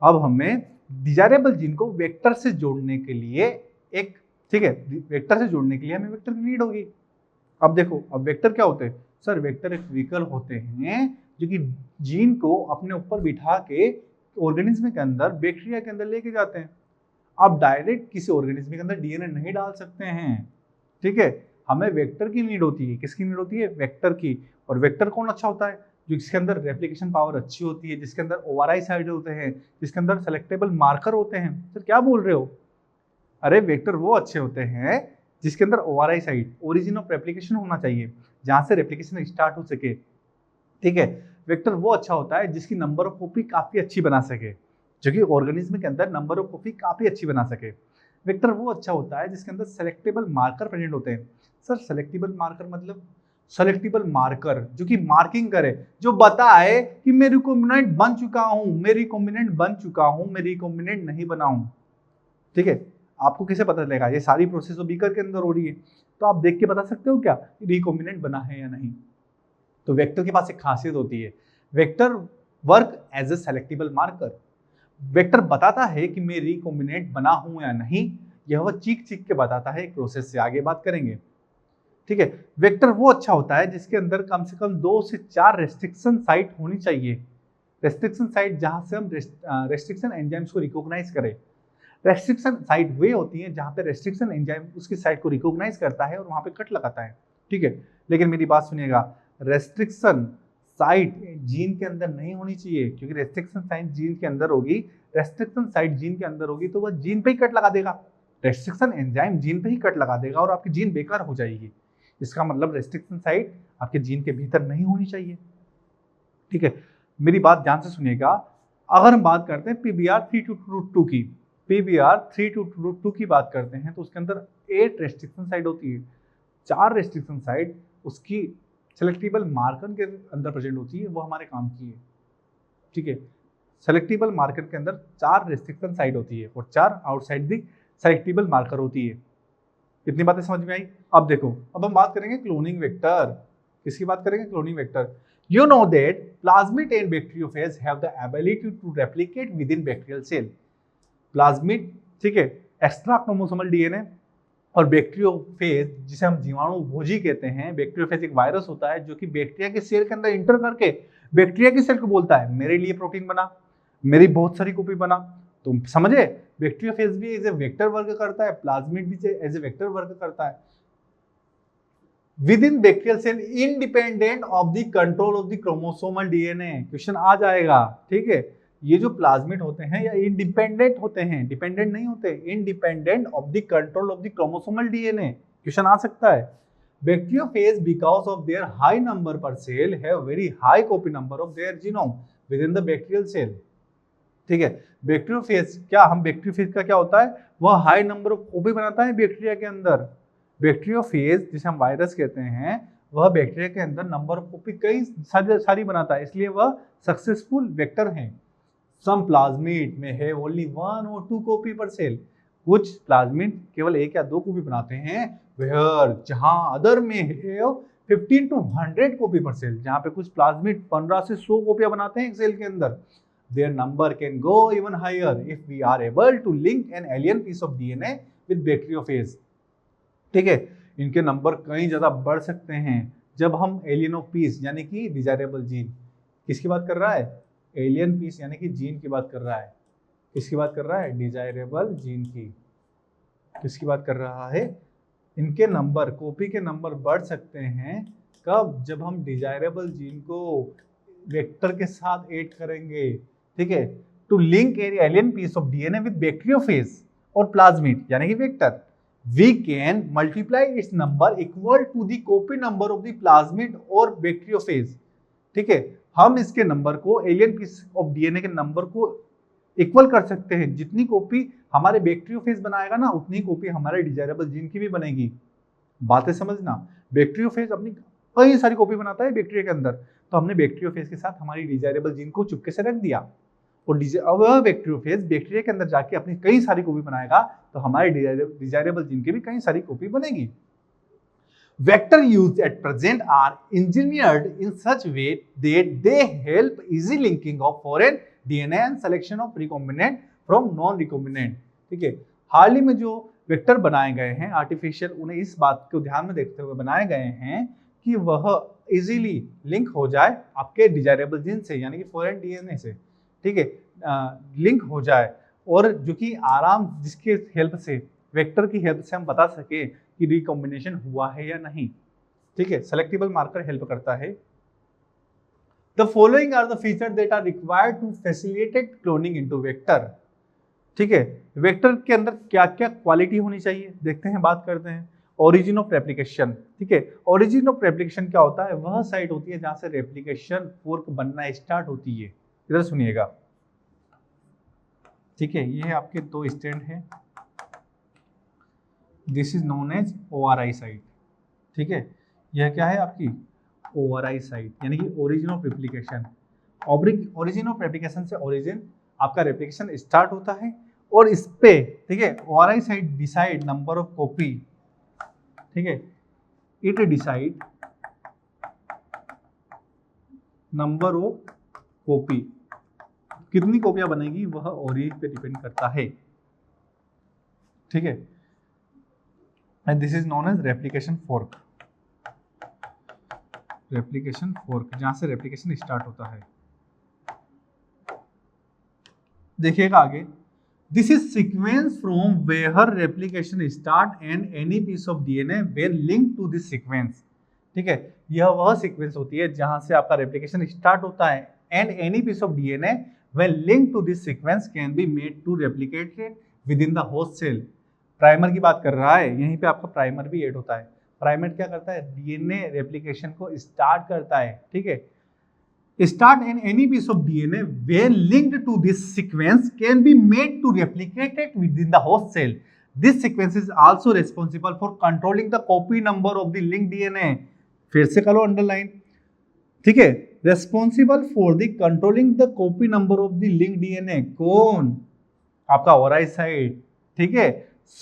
अब हमें डिजायरेबल जीन को वेक्टर से जोड़ने के लिए एक, ठीक है, वेक्टर से जोड़ने के लिए हमें वेक्टर की नीड होगी। अब देखो, अब वेक्टर क्या होते हैं सर? वेक्टर एक व्हीकल होते हैं जो कि जीन को अपने ऊपर बिठा के ऑर्गेनिज्म के अंदर, बैक्टीरिया के अंदर लेके जाते हैं। आप डायरेक्ट किसी ऑर्गेनिज्म के अंदर डीएनए नहीं डाल सकते हैं। ठीक है, हमें वेक्टर की नीड होती है। किसकी नीड होती है? वेक्टर की। और वेक्टर कौन अच्छा होता है? जो जिसके अंदर रेप्लिकेशन पावर अच्छी होती है, जिसके अंदर ओआरआई साइड होते हैं, जिसके अंदर सेलेक्टेबल मार्कर होते हैं। सर क्या बोल रहे हो? अरे वेक्टर वो अच्छे होते हैं जिसके अंदर ORI site, origin of replication होना चाहिए, जहां से रेप्लिकेशन स्टार्ट हो सके। ठीक है, वेक्टर वो अच्छा होता है जिसकी नंबर ऑफ कॉपी काफी अच्छी बना सके, जो कि ऑर्गेनिज्म के अंदर नंबर ऑफ कॉपी काफी अच्छी बना सके। वेक्टर वो अच्छा होता है जिसके अंदर सेलेक्टेबल मार्कर प्रेजेंट होते हैं। सर सेलेक्टेबल मार्कर मतलब? सेलेक्टेबल मार्कर जो कि मार्किंग करे, जो बताए कि मैं रिकॉम्बिनेंट बन चुका हूं, मैं रिकॉम्बिनेंट बन चुका हूं, मैं रिकॉम्बिनेंट नहीं बना हूं। ठीक है, आपको कैसे पता चलेगा? ये सारी प्रोसेस तो बीकर के अंदर हो रही है, तो आप देख के बता सकते हो क्या रिकॉम्बिनेंट बना है या नहीं। तो वेक्टर के पास एक खासियत होती है, vector work as a selectable marker. Vector बताता है कि मैं रिकॉम्बिनेंट बना हूं या नहीं, यह वह चीख चीख के बताता है। एक प्रोसेस से आगे बात करेंगे। ठीक है, वेक्टर वो अच्छा होता है जिसके अंदर कम से कम 2 से 4 रेस्ट्रिक्शन साइट होनी चाहिए। रेस्ट्रिक्शन साइट जहां से हम रेस्ट्रिक्शन एंजाइम्स को रिकॉग्नाइज करें। रेस्ट्रिक्शन साइट वे होती है जहां पे रेस्ट्रिक्शन एंजाइम उसकी साइट को रिकॉग्नाइज करता है और वहां पे कट लगाता है। ठीक है, लेकिन मेरी बात सुनिएगा, रेस्ट्रिक्शन साइट जीन के अंदर नहीं होनी चाहिए, क्योंकि रेस्ट्रिक्शन साइट जीन के अंदर होगी, रेस्ट्रिक्शन साइट जीन के अंदर होगी तो वह जीन पे ही कट लगा देगा। रेस्ट्रिक्शन एंजाइम जीन पे ही कट लगा देगा और आपकी जीन बेकार हो जाएगी। इसका मतलब रेस्ट्रिक्शन साइट आपके जीन के भीतर नहीं होनी चाहिए। ठीक है, मेरी बात ध्यान से सुनिएगा। अगर हम बात करते हैं PBR 3/2 की, PBR 3/2 की बात करते हैं तो उसके अंदर 8 रेस्ट्रिक्शन साइट होती है। 4 रेस्ट्रिक्शन साइट उसकी सेलेक्टेबल मार्कर के अंदर प्रेजेंट होती है, वो हमारे काम की है। ठीक है, सेलेक्टेबल मार्कर के अंदर 4 रेस्ट्रिक्शन साइट होती है और 4 आउटसाइड दी सेलेक्टेबल मार्कर होती है। इतनी बातें समझ में आई? अब देखो, अब हम बात करेंगे क्लोनिंग वेक्टर। किसकी बात करेंगे? Cloning vector. You know that plasmid and bacteriophage have the ability to replicate within bacterial cell. Plasmid, ठीक है, एक्स्ट्रा क्रोमोसोमल डीएनए, और बैक्टीरियोफेज जिसे हम जीवाणु भोजी कहते हैं। बैक्टीरियोफेज एक वायरस होता है जो कि बैक्टीरिया के सेल के अंदर इंटर करके बैक्टीरिया के सेल को बोलता है मेरे लिए प्रोटीन बना, मेरी बहुत सारी कॉपी बना। तुम समझे? बैक्टीरियोफेज भी एज ए वेक्टर वर्क करता है, प्लाज्मिड भी एज ए वेक्टर वर्क करता है within bacterial cell independent of the control of the chromosomal DNA. Question आ जाएगा। ठीक है, ये जो प्लाज्मिड होते हैं या इंडिपेंडेंट होते हैं, डिपेंडेंट नहीं होते, independent of the control of the chromosomal DNA. Question आ सकता है। Bacteriophage because of their high number per cell have very high copy number of their genome within the bacterial cell. ठीक है, bacteriophage क्या, हम bacteriophage का क्या होता है, वह हाई नंबर ऑफ कॉपी बनाता है बैक्टीरिया के अंदर। बैक्टीरियोफेज जिसे हम वायरस कहते हैं, वह बैक्टीरिया के अंदर नंबर ऑफ कॉपी कई सारी बनाता है, इसलिए वह सक्सेसफुल वेक्टर है। सम प्लाज्मिड में है ओनली 1 or 2 कॉपी पर सेल। कुछ प्लाज्मिड केवल 1 या 2 कॉपी बनाते हैं, वेयर जहां अदर में है 15 to 100 कॉपी पर सेल। जहां पे कुछ प्लाज्मिड 15 से 100 कॉपियां बनाते हैं एक सेल के अंदर। Their number can go even higher if we are able to link an alien piece of DNA with bacteriophage। ठीक है, इनके नंबर कहीं ज्यादा बढ़ सकते हैं जब हम एलियन ऑफ पीस यानी कि डिजायरेबल जीन, किसकी बात कर रहा है? एलियन पीस यानी कि जीन की बात कर रहा है। किसकी बात कर रहा है? डिजायरेबल जीन की। किसकी बात कर रहा है? इनके नंबर, कॉपी के नंबर बढ़ सकते हैं कब? जब हम डिजायरेबल जीन को वेक्टर के साथ ऐड करेंगे। ठीक है, to link alien piece of DNA with bacteriophage और प्लाज्मिड यानी कि vector, we can multiply its number equal to the copy number of the plasmid और bacteriophage। ठीक है, हम इसके नंबर को एलियन पीस ऑफ डीएनए के नंबर को इक्वल कर सकते हैं। जितनी कॉपी हमारे बैक्टीरियोफेज बनाएगा ना, उतनी कॉपी हमारे डिजायरेबल जीन की भी बनेगी। बातें समझना, बैक्टीरियोफेज अपनी कई सारी कॉपी बनाता है बैक्टीरिया के अंदर, तो हमने बैक्टीरियोफेज के साथ हमारी डिजायरेबल जीन को चुपके से रख दिया और वह बैक्टीरियोफेज बैक्टीरिया के अंदर जाके अपनी कई सारी कॉपी बनाएगा, तो हमारे डिजायरेबल जीन की भी कई सारी कॉपी बनेगी। Vector used at present are engineered in such way that they help easy linking of foreign DNA and selection of recombinant from non-recombinant। ठीक है, हाल ही में जो वेक्टर बनाए गए हैं आर्टिफिशियल, उन्हें इस बात को ध्यान में देखते हुए बनाए गए हैं कि वह इजीली लिंक हो जाए आपके डिजायरेबल जीन से, यानी कि फॉरेन डीएनए से। ठीक है, लिंक हो जाए, और जो कि आराम, जिसके हेल्प से, वेक्टर की हेल्प से हम बता सके कि रिकॉम्बिनेशन हुआ है या नहीं। ठीक है, सेलेक्टेबल मार्कर हेल्प करता है। The following are the feature that are required to facilitate cloning into vector. ठीक है, वेक्टर के अंदर क्या क्या क्वालिटी होनी चाहिए देखते हैं, बात करते हैं। Origin of replication. ठीक है, ओरिजिन ऑफ रेप्लिकेशन क्या होता है? वह साइट होती है जहां से रेप्लिकेशन फोर्क बनना स्टार्ट होती है। इधर सुनिएगा। ठीक है, ये है आपके दो स्टैंड है, this is known as ORI site. ठीक है, यह क्या है आपकी ORI साइट, यानी कि origin of replication. Origin of replication से ओरिजिन आपका रेप्लिकेशन स्टार्ट होता है, और इस पे, ठीक है, ORI site decide number of copy. ठीक है, it decide number of copy, कितनी कॉपियां बनेगी वह ओरिजिन पे डिपेंड करता है। ठीक है, and this is known as replication fork। replication fork, जहां से रेप्लिकेशन स्टार्ट होता है। देखिएगा आगे, this is sequence from where replication start and any piece of DNA when linked to this sequence। ठीक है, यह वह सीक्वेंस होती है जहां से आपका रेप्लिकेशन स्टार्ट होता है, and any piece of DNA when linked to this sequence can be made to replicate within the host cell। Primer की बात कर रहा है, यहीं पे आपका प्राइमर भी ऐड होता है। प्राइमर क्या करता है? डीएनए रेप्लिकेशन को स्टार्ट करता है। ठीक है, start in any piece of DNA when linked to this sequence can be made to replicate it within the host cell. This sequence is also responsible for controlling the copy number of the linked DNA. फिर से करो underline. ठीक है, responsible for the controlling the copy number of the linked DNA, कौन? आपका ORI site. ठीक है,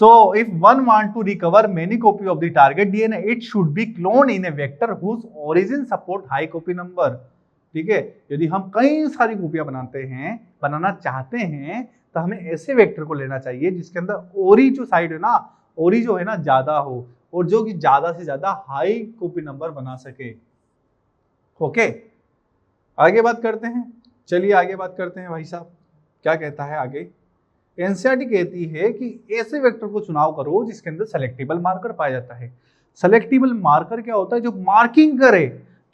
so if one want to recover many copy of the target DNA, it should be cloned in a vector whose origin support high copy number। ठीक है, यदि हम कई सारी कॉपियां बनाना चाहते हैं, तो हमें ऐसे वेक्टर को लेना चाहिए जिसके अंदर ओरी जो साइड है ना, ओरी जो है ना ज्यादा हो, और जो कि ज्यादा से ज्यादा हाई कॉपी नंबर बना सके। ओके, आगे बात करते हैं। चलिए आगे बात करते हैं भाई साहब, क्या कहता है आगे। एनसीईआरटी कहती है कि ऐसे वेक्टर को चुनाव करो जिसके अंदर सेलेक्टेबल मार्कर पाया जाता है। सेलेक्टेबल मार्कर क्या होता है? जो मार्किंग करे,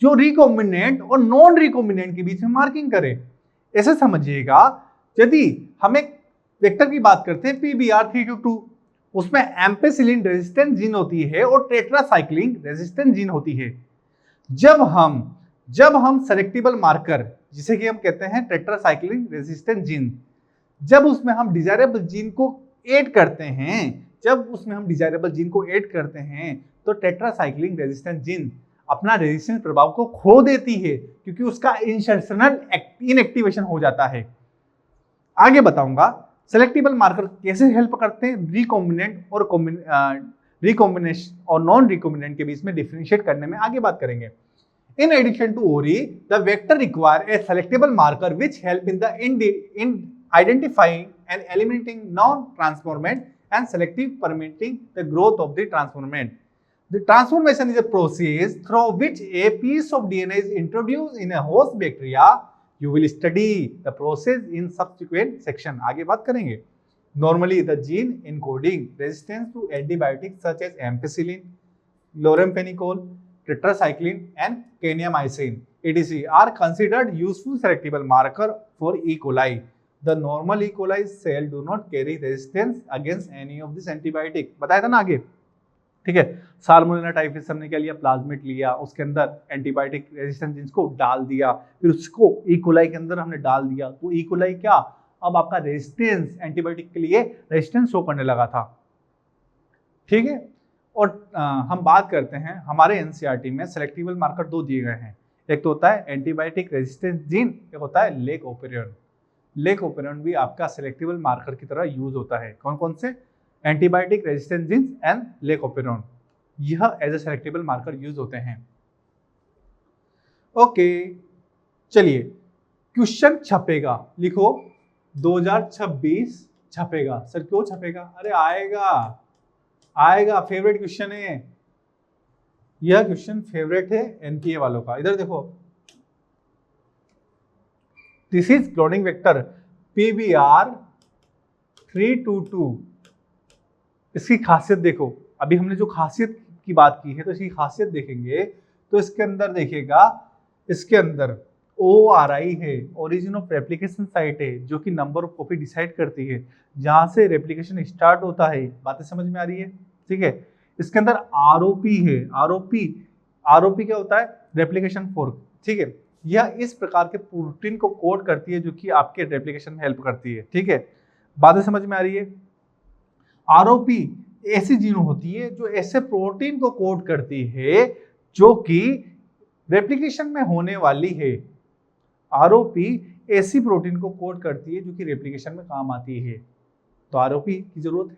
जो रिकॉम्बिनेंट और नॉन रिकॉम्बिनेंट के बीच में मार्किंग करे। ऐसे समझिएगा, यदि हम एक वेक्टर की बात करते हैं PBr322, उसमें एम्पेसिलिन रेजिस्टेंट जीन होती है और टेट्रासाइक्लिन रेजिस्टेंट जीन होती है। जब हम सेलेक्टेबल मार्कर, जिसे कि हम कहते हैं टेट्रासाइक्लिन रेजिस्टेंट जीन, जब उसमें हम डिजायरेबल जीन को ऐड करते हैं, तो टेट्रासाइक्लिन रेजिस्टेंट जीन अपना रेजिस्टेंस प्रभाव को खो देती है, क्योंकि उसका इंसर्शनल इनएक्टिवेशन हो जाता है। आगे बताऊंगा सेलेक्टेबल मार्कर कैसे हेल्प करते हैं रिकॉम्बिनेंट और रिकॉम्बिनेशन और नॉन रिकॉम्बिनेंट के बीच में डिफरेंशिएट करने में, आगे बात करेंगे। In addition to ORI, the vector require a selectable marker which help in identifying and eliminating non-transformant and selective permitting the growth of the transformant। The transformation is a process through which a piece of DNA is introduced in a host bacteria। You will study the process in subsequent section। आगे बात करेंगे। Normally, the gene encoding resistance to antibiotics such as ampicillin, loramphenicol, tetracycline, and kenyamycin etc. are considered useful selectable marker for E. coli। The normal E. coli cell do not carry resistance against any of this antibiotic। बताया था ना आगे। ठीक है, salmonella typhus हमने क्या लिया? Plasmid लिया, उसके अंदर एंटीबायोटिक रेजिस्टेंट जीन्स को डाल दिया, फिर उसको E. coli के अंदर हमने डाल दिया, तो E. coli क्या अब आपका रेजिस्टेंस, एंटीबायोटिक के लिए रेजिस्टेंस शो करने लगा था। ठीक है, और हम बात करते हैं हमारे एनसीईआरटी में सेलेक्टेबल मार्कर दो दिए गए हैं। एक तो होता है एंटीबायोटिक रेजिस्टेंस जीन, एक होता है लेक ओपेरियन। लेकोपेरिडोन भी आपका सेलेक्टेबल मार्कर की तरह यूज होता है। कौन कौन से? Antibiotic resistance genes and lac operon, यह as a selectable marker use होते हैं। ओके, चलिए क्वेश्चन छपेगा, लिखो 2026 छपेगा। सर क्यों छपेगा? अरे आएगा आएगा, फेवरेट क्वेश्चन है यह, क्वेश्चन फेवरेट है एनटीए वालों का। इधर देखो, this is cloning vector PBR 322। इसकी खासियत देखो, अभी हमने जो खासियत की बात की है तो इसकी खासियत देखेंगे तो इसके अंदर देखिएगा, इसके अंदर ORI है, ओरिजिन ऑफ रेप्लिकेशन साइट है, जो कि नंबर ऑफ कॉपी डिसाइड करती है, जहां से रेप्लिकेशन स्टार्ट होता है। बातें समझ में आ रही है? ठीक है। इसके अंदर ROP है, ROP क्या होता है? Replication fork. ठीक है, यह इस प्रकार के प्रोटीन को कोड करती है जो कि आपके रेप्लिकेशन में हेल्प करती है। ठीक है, बातें समझ में आ रही है? ROP ऐसी जीन होती है जो ऐसे प्रोटीन को कोड करती है जो कि रेप्लिकेशन में होने वाली है। ROP ऐसी प्रोटीन को कोड करती है जो कि रेप्लिकेशन में काम आती है। तो ROP की जरूरत है,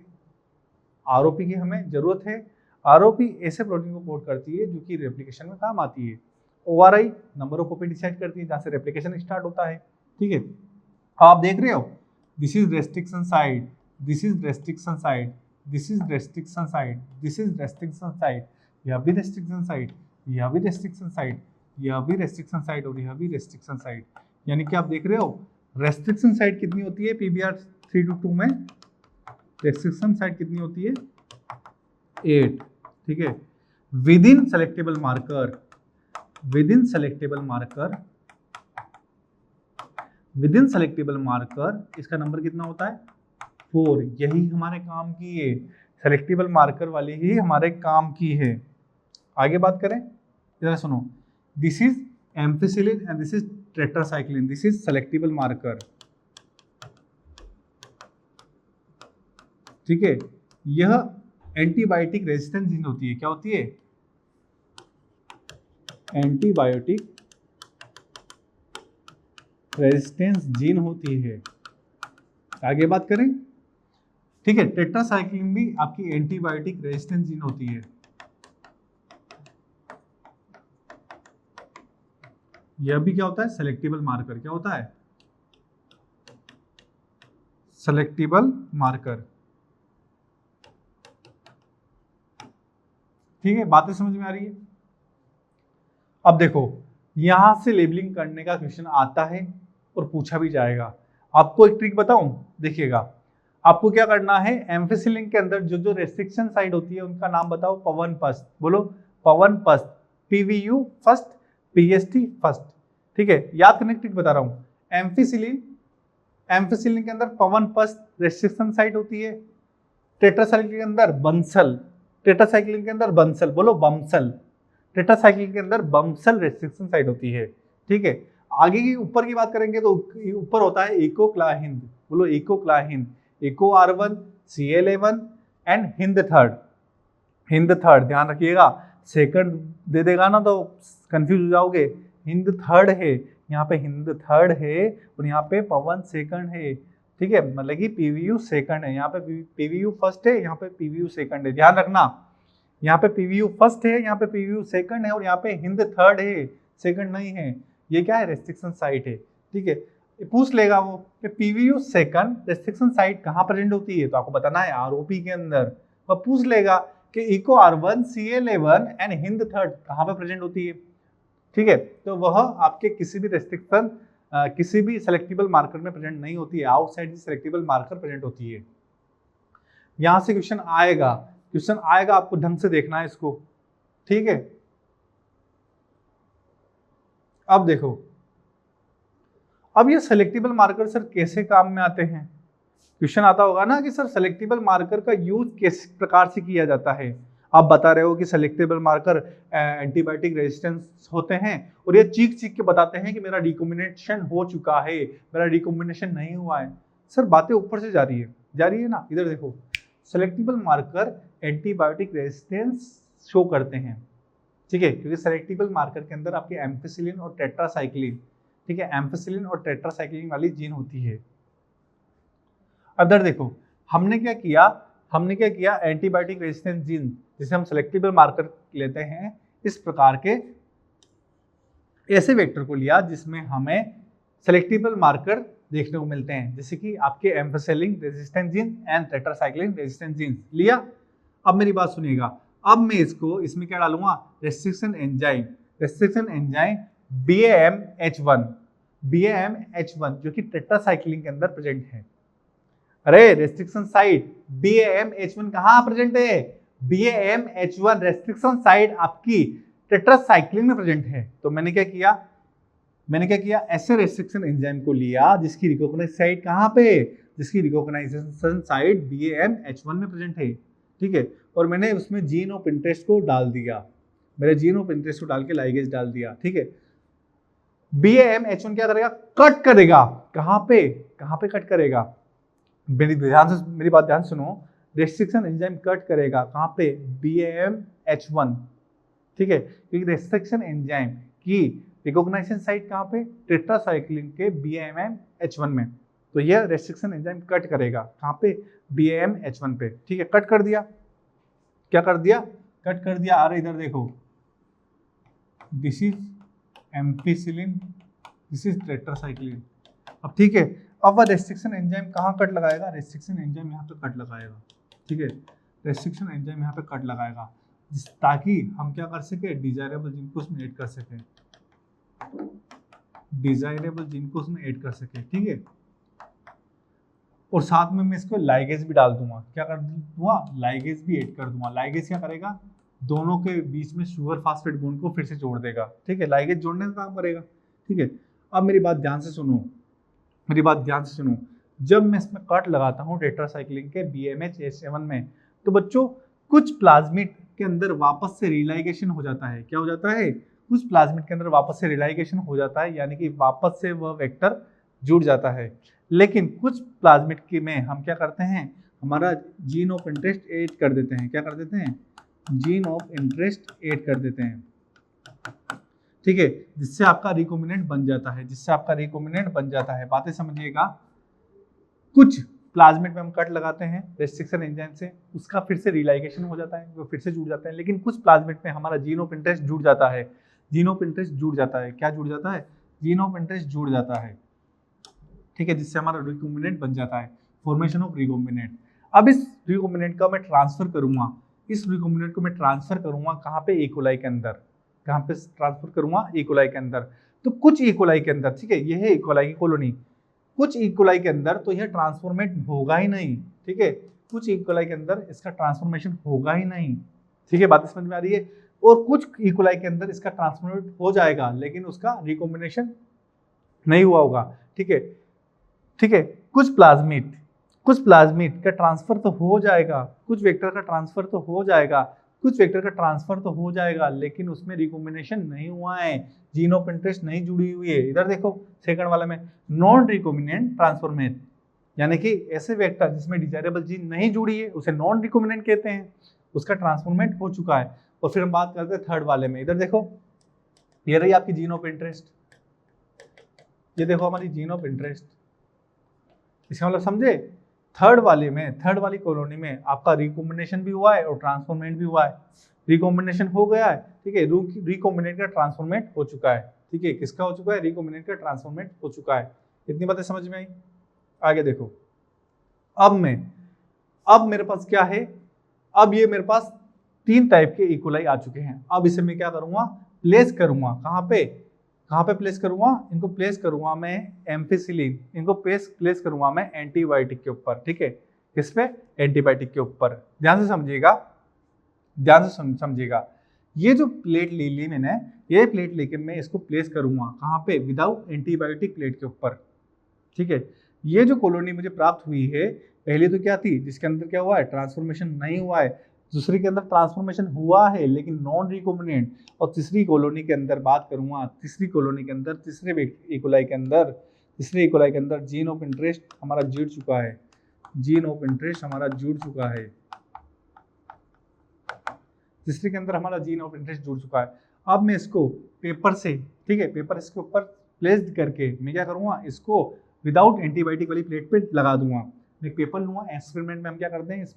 ROP की हमें जरूरत है। ROP ऐसे प्रोटीन को कोड करती है जो कि रेप्लिकेशन में काम आती है। ORI number of copy decide करती है, जहां से रेप्लिकेशन स्टार्ट होता है। ठीक है, आप देख रहे हो, this is restriction site, this is restriction site, this is restriction site, this is restriction site, यह भी रेस्ट्रिक्शन साइट, यह भी रेस्ट्रिक्शन साइट, यह भी रेस्ट्रिक्शन साइट और यह भी रेस्ट्रिक्शन साइट। यानी कि आप देख रहे हो रेस्ट्रिक्शन साइट कितनी होती है PBR 322 में? रेस्ट्रिक्शन साइट कितनी होती है? 8। ठीक है, with in selectable marker, with in selectable marker, with in selectable marker इसका नंबर कितना होता है? 4। यही हमारे काम की है, सेलेक्टेबल मार्कर वाली ही हमारे काम की है। आगे बात करें, इधर सुनो, this is ampicillin and this is tetracycline, this is selectable marker. ठीक है, यह एंटीबायोटिक रेजिस्टेंस जीन होती है। क्या होती है? एंटीबायोटिक रेजिस्टेंस जीन होती है। आगे बात करें, ठीक है, टेट्रासाइक्लिन भी आपकी एंटीबायोटिक रेजिस्टेंस जीन होती है। यह भी क्या होता है? Selectable marker. क्या होता है? Selectable marker. ठीक है, बातें समझ में आ रही है? अब देखो, यहां से लेबलिंग करने का क्वेश्चन आता है और पूछा भी जाएगा। आपको एक ट्रिक बताऊं, देखिएगा, आपको क्या करना है, एम्फिसिलिन के अंदर जो जो रेस्ट्रिक्शन साइड होती है उनका नाम बताओ। पवन पस्त, बोलो पवन पस्त, PVU फर्स्ट, PST फर्स्ट। ठीक है, याद करने की ट्रिक बता रहा हूं। एम्फिसिलिन, एम्फिसिलिन के अंदर पवन पस्त रेस्ट्रिक्शन साइड होती है। टेट्रासाइक्लिन के अंदर बंसल, टेट्रासाइक्लिन के अंदर बंसल, बोलो बमसल, टेट्रासाइक्लिन के अंदर बमसल रेस्ट्रिक्शन साइट होती है। ठीक है, आगे की ऊपर की बात करेंगे तो ऊपर होता है इकोक्लाहिंद, बोलो Eco Cla Hind, Eco R1 Cl11 and Hind third, Hind third ध्यान रखिएगा, सेकंड दे देगा ना तो कंफ्यूज हो जाओगे। हिंद थर्ड है, यहाँ पे हिंद थर्ड है और यहाँ पे पवन सेकंड है। ठीक है, मतलब कि PVU सेकंड है, यहाँ पे PVU फर्स्ट है, यहाँ पे PVU सेकंड है। ध्यान रखना, यहाँ पे PVU फर्स्ट है, यहाँ पे PVU सेकंड है और यहाँ पे हिंद थर्ड है, सेकंड नहीं है। ये क्या है? रेस्ट्रिक्शन साइट है। ठीक है, पूछ लेगा वो कि PVU सेकंड रेस्ट्रिक्शन साइट कहाँ प्रेजेंट होती है, तो आपको बताना है ROP के अंदर। वह पूछ लेगा कि eco R1 Cl11 and Hind third कहाँ पे प्रेजेंट होती है। ठीक है, तो वह आपके किसी भी रेस्ट्रिक्शन किसी भी सेलेक्टेबल मार्कर में प्रेजेंट नहीं होती है, आउटसाइड सेलेक्टेबल मार्कर प्रेजेंट होती है। यहां से क्वेश्चन आएगा, क्वेश्चन आएगा, आपको ढंग से देखना है इसको। ठीक है, अब देखो, अब ये सेलेक्टेबल मार्कर सर कैसे काम में आते हैं? क्वेश्चन आता होगा ना कि सर सेलेक्टेबल मार्कर का यूज किस प्रकार से किया जाता है। आप बता रहे हो कि सेलेक्टेबल मार्कर एंटीबायोटिक रेजिस्टेंस होते हैं और ये चीख चीख के बताते हैं कि मेरा रिकॉम्बिनेशन हो चुका है, मेरा रिकॉम्बिनेशन नहीं हुआ है। सर बातें ऊपर से जा रही है ना। इधर देखो, selectable marker antibiotic resistance show करते हैं। ठीक है, क्योंकि सेलेक्टेबल मार्कर के अंदर आपके एम्फिसिलिन और टेट्रासाइक्लिन ठीक है, एम्फिसिलिन और टेट्रासाइक्लिन वाली जीन होती है। अब इधर देखो हमने क्या किया, एंटीबायोटिक रेजिस्टेंस जीन जिसे हम सेलेक्टेबल मार्कर लेते हैं, इस प्रकार के ऐसे वेक्टर को लिया जिसमें हमें सेलेक्टेबल मार्कर देखने को मिलते हैं, जैसे कि आपके ampicillin resistance gene and tetracycline resistance gene लिया। अब मेरी बात सुनिएगा, अब मैं इसमें क्या डालूंगा, रेस्ट्रिक्शन एंजाइम BAMH1 जो कि टेट्रासाइक्लिन के अंदर प्रेजेंट है। अरे रेस्ट्रिक्शन साइट BAMH1 कहाँ प्रेजेंट है, BAMH1 रेस्ट्रिक्शन साइट आपकी टेट्रासाइक्लिन में प्रेजेंट है। तो मैंने क्या किया, ऐसे रेस्ट्रिक्शन एंजाइम को लिया जिसकी रिकॉग्नाइजेशन साइट कहाँ पे, जिसकी रिकॉग्नाइजेशन साइट BAMH1 में प्रेजेंट है, ठीक है। और मैंने उसमें जीन ऑफ इंटरेस्ट को डाल दिया, मेरे जीन ऑफ इंटरेस्ट को डाल के लाइगेज डाल दिया, ठीक है। BAMH1 क्या करेगा, कट करेगा, कहाँ पे कट करेगा, मेरी बात ध्यान सुनो, रेस्ट्रिक्शन एंजाइम कट करेगा कहाँ पे, BAMH1, ठीक है, क्योंकि रेस्ट्रिक्शन एंजाइम की रिकॉग्नाइजेशन साइट कहाँ पे, टेट्रासाइक्लिन के BAMH1 में। तो यह रेस्ट्रिक्शन एंजाइम कट करेगा कहाँ पे, BAMH1 पे, ठीक है। कट कर दिया, क्या कर दिया, कट कर दिया। अरे इधर देखो, this is ampicillin, this is tetracycline. अब ठीक है, अब वह रेस्ट्रिक्शन एंजाइम कहाँ कट लगाएगा, रेस्ट्रिक्शन एंजाइम यहाँ पे कट लगाएगा, ठीक है, रेस्ट्रिक्शन एंजाइम यहाँ पे कट लगाएगा, ताकि हम क्या कर सके, डिजायरेबल जीन को उसमें ऐड कर सके, ठीक है। और साथ में मैं इसको लाइगेज भी डाल दूंगा, क्या कर दूंगा, लाइगेज भी ऐड कर दूंगा। लाइगेज क्या करेगा, दोनों के बीच में शुगर फास्फेट बॉन्ड को फिर से जोड़ देगा, ठीक है, लाइगेज जोड़ने का काम करेगा, ठीक है। अब मेरी बात ध्यान से सुनो, जब मैं इसमें कट लगाता हूँ टेट्रासाइक्लिन के BAMH1 में, तो बच्चों कुछ प्लाज्मिड के अंदर वापस से रिलाइगेशन हो जाता है। क्या हो जाता है, कुछ प्लाज्मिड के अंदर वापस से रिलाइगेशन हो जाता है, यानी कि वापस से वह वेक्टर जुड़ जाता है। लेकिन कुछ प्लाज्मिड के में हम क्या करते हैं, हमारा जीन ऑफ इंटरेस्ट ऐड कर देते हैं, क्या कर देते हैं, जीन ऑफ इंटरेस्ट ऐड कर देते हैं, ठीक है, जिससे आपका रिकॉम्बिनेंट बन जाता है, बातें समझिएगा। कुछ प्लाज्मिड में हम कट लगाते हैं रेस्ट्रिक्शन एंजाइम से, उसका फिर से रिलाइगेशन हो जाता है, वो फिर से जुड़ जाते हैं। लेकिन कुछ प्लाज्मिड में हमारा जीन ऑफ इंटरेस्ट जुड़ जाता है, क्या जुड़ जाता है, ठीक है, जिससे हमारा रिकॉम्बिनेंट बन जाता है, फॉर्मेशन ऑफ रिकॉम्बिनेंट। अब इस रिकॉम्बिनेंट का मैं ट्रांसफर करूंगा, कहाँ पे, इकोलाई के अंदर, कहाँ पे ट्रांसफर करूंगा, इकोलाई के अंदर। तो कुछ इकोलाई के अंदर, ठीक है, ये है इकोलाई की कॉलोनी, कुछ इकोलाई के अंदर तो यह ट्रांसफॉर्मेट होगा ही नहीं, ठीक है, कुछ इकोलाई के अंदर इसका ट्रांसफॉर्मेशन होगा ही नहीं, ठीक है, बात समझ में आ रही है। और कुछ इकोलाई के अंदर इसका ट्रांसफॉर्मेट हो जाएगा, लेकिन उसका रिकॉम्बिनेशन नहीं हुआ होगा, ठीक है, कुछ प्लाज्मिड का ट्रांसफर तो हो जाएगा, कुछ वेक्टर का ट्रांसफर तो हो जाएगा, लेकिन उसमें रिकॉम्बिनेशन नहीं हुआ है, जीन ऑफ इंटरेस्ट नहीं जुड़ी हुई है। इधर देखो सेकंड वाले में नॉन रिकॉम्बिनेंट ट्रांसफॉर्मेट, यानी कि ऐसे वेक्टर जिसमें डिजायरेबल जीन नहीं जुड़ी है उसे नॉन रिकॉम्बिनेंट कहते हैं, उसका ट्रांसफॉर्मेट हो चुका है। और फिर हम बात करते हैं थर्ड वाले में, इधर देखो ये रही आपकी जीन ऑफ इंटरेस्ट, ये देखो हमारी जीन ऑफ इंटरेस्ट, इसका मतलब समझे, थर्ड वाली कॉलोनी में आपका रिकॉम्बिनेशन भी हुआ है और ट्रांसफॉर्मेट भी हुआ है, रिकॉम्बिनेशन हो गया है, ठीक है, रिकॉम्बिनेट का ट्रांसफॉर्मेट हो चुका है, ठीक है, किसका हो चुका है, रिकॉम्बिनेट का ट्रांसफॉर्मेट हो चुका है। इतनी बातें समझ में आई। आगे देखो, अब मेरे पास क्या है, अब ये मेरे पास 3 टाइप के इकोलाई आ चुके हैं। अब इसे मैं क्या करूंगा, प्लेस करूंगा, कहाँ पे प्लेस करूंगा, इनको प्लेस करूंगा मैं एम्फिसिलिन, इनको प्लेस करूंगा मैं एंटीबायोटिक के ऊपर, ठीक है, किस पे, एंटीबायोटिक के ऊपर। ध्यान से समझिएगा, ये जो प्लेट ले ली मैंने, ये प्लेट लेके मैं इसको प्लेस करूंगा कहाँ पे, विदाउट एंटीबायोटिक प्लेट के ऊपर, ठीक है। ये जो कॉलोनी मुझे प्राप्त हुई है, पहले तो क्या थी, जिसके अंदर क्या हुआ है, ट्रांसफॉर्मेशन नहीं हुआ है, दूसरी के अंदर ट्रांसफॉर्मेशन हुआ है लेकिन नॉन रिकॉम्बिनेंट, और तीसरी कॉलोनी के अंदर बात करूंगा, तीसरे इकोलाई के अंदर जीन ऑफ इंटरेस्ट हमारा जुड़ चुका है, तीसरे के अंदर हमारा जीन ऑफ इंटरेस्ट जुड़ चुका है। अब मैं इसको पेपर से, ठीक है, पेपर इसके ऊपर प्लेस्ड करके मैं क्या करूँगा, इसको विदाउट एंटीबायोटिक वाली प्लेट पे लगा दूंगा। मैं एक पेपर लूँगा, एक्सपेरिमेंट में हम क्या करते हैं, इस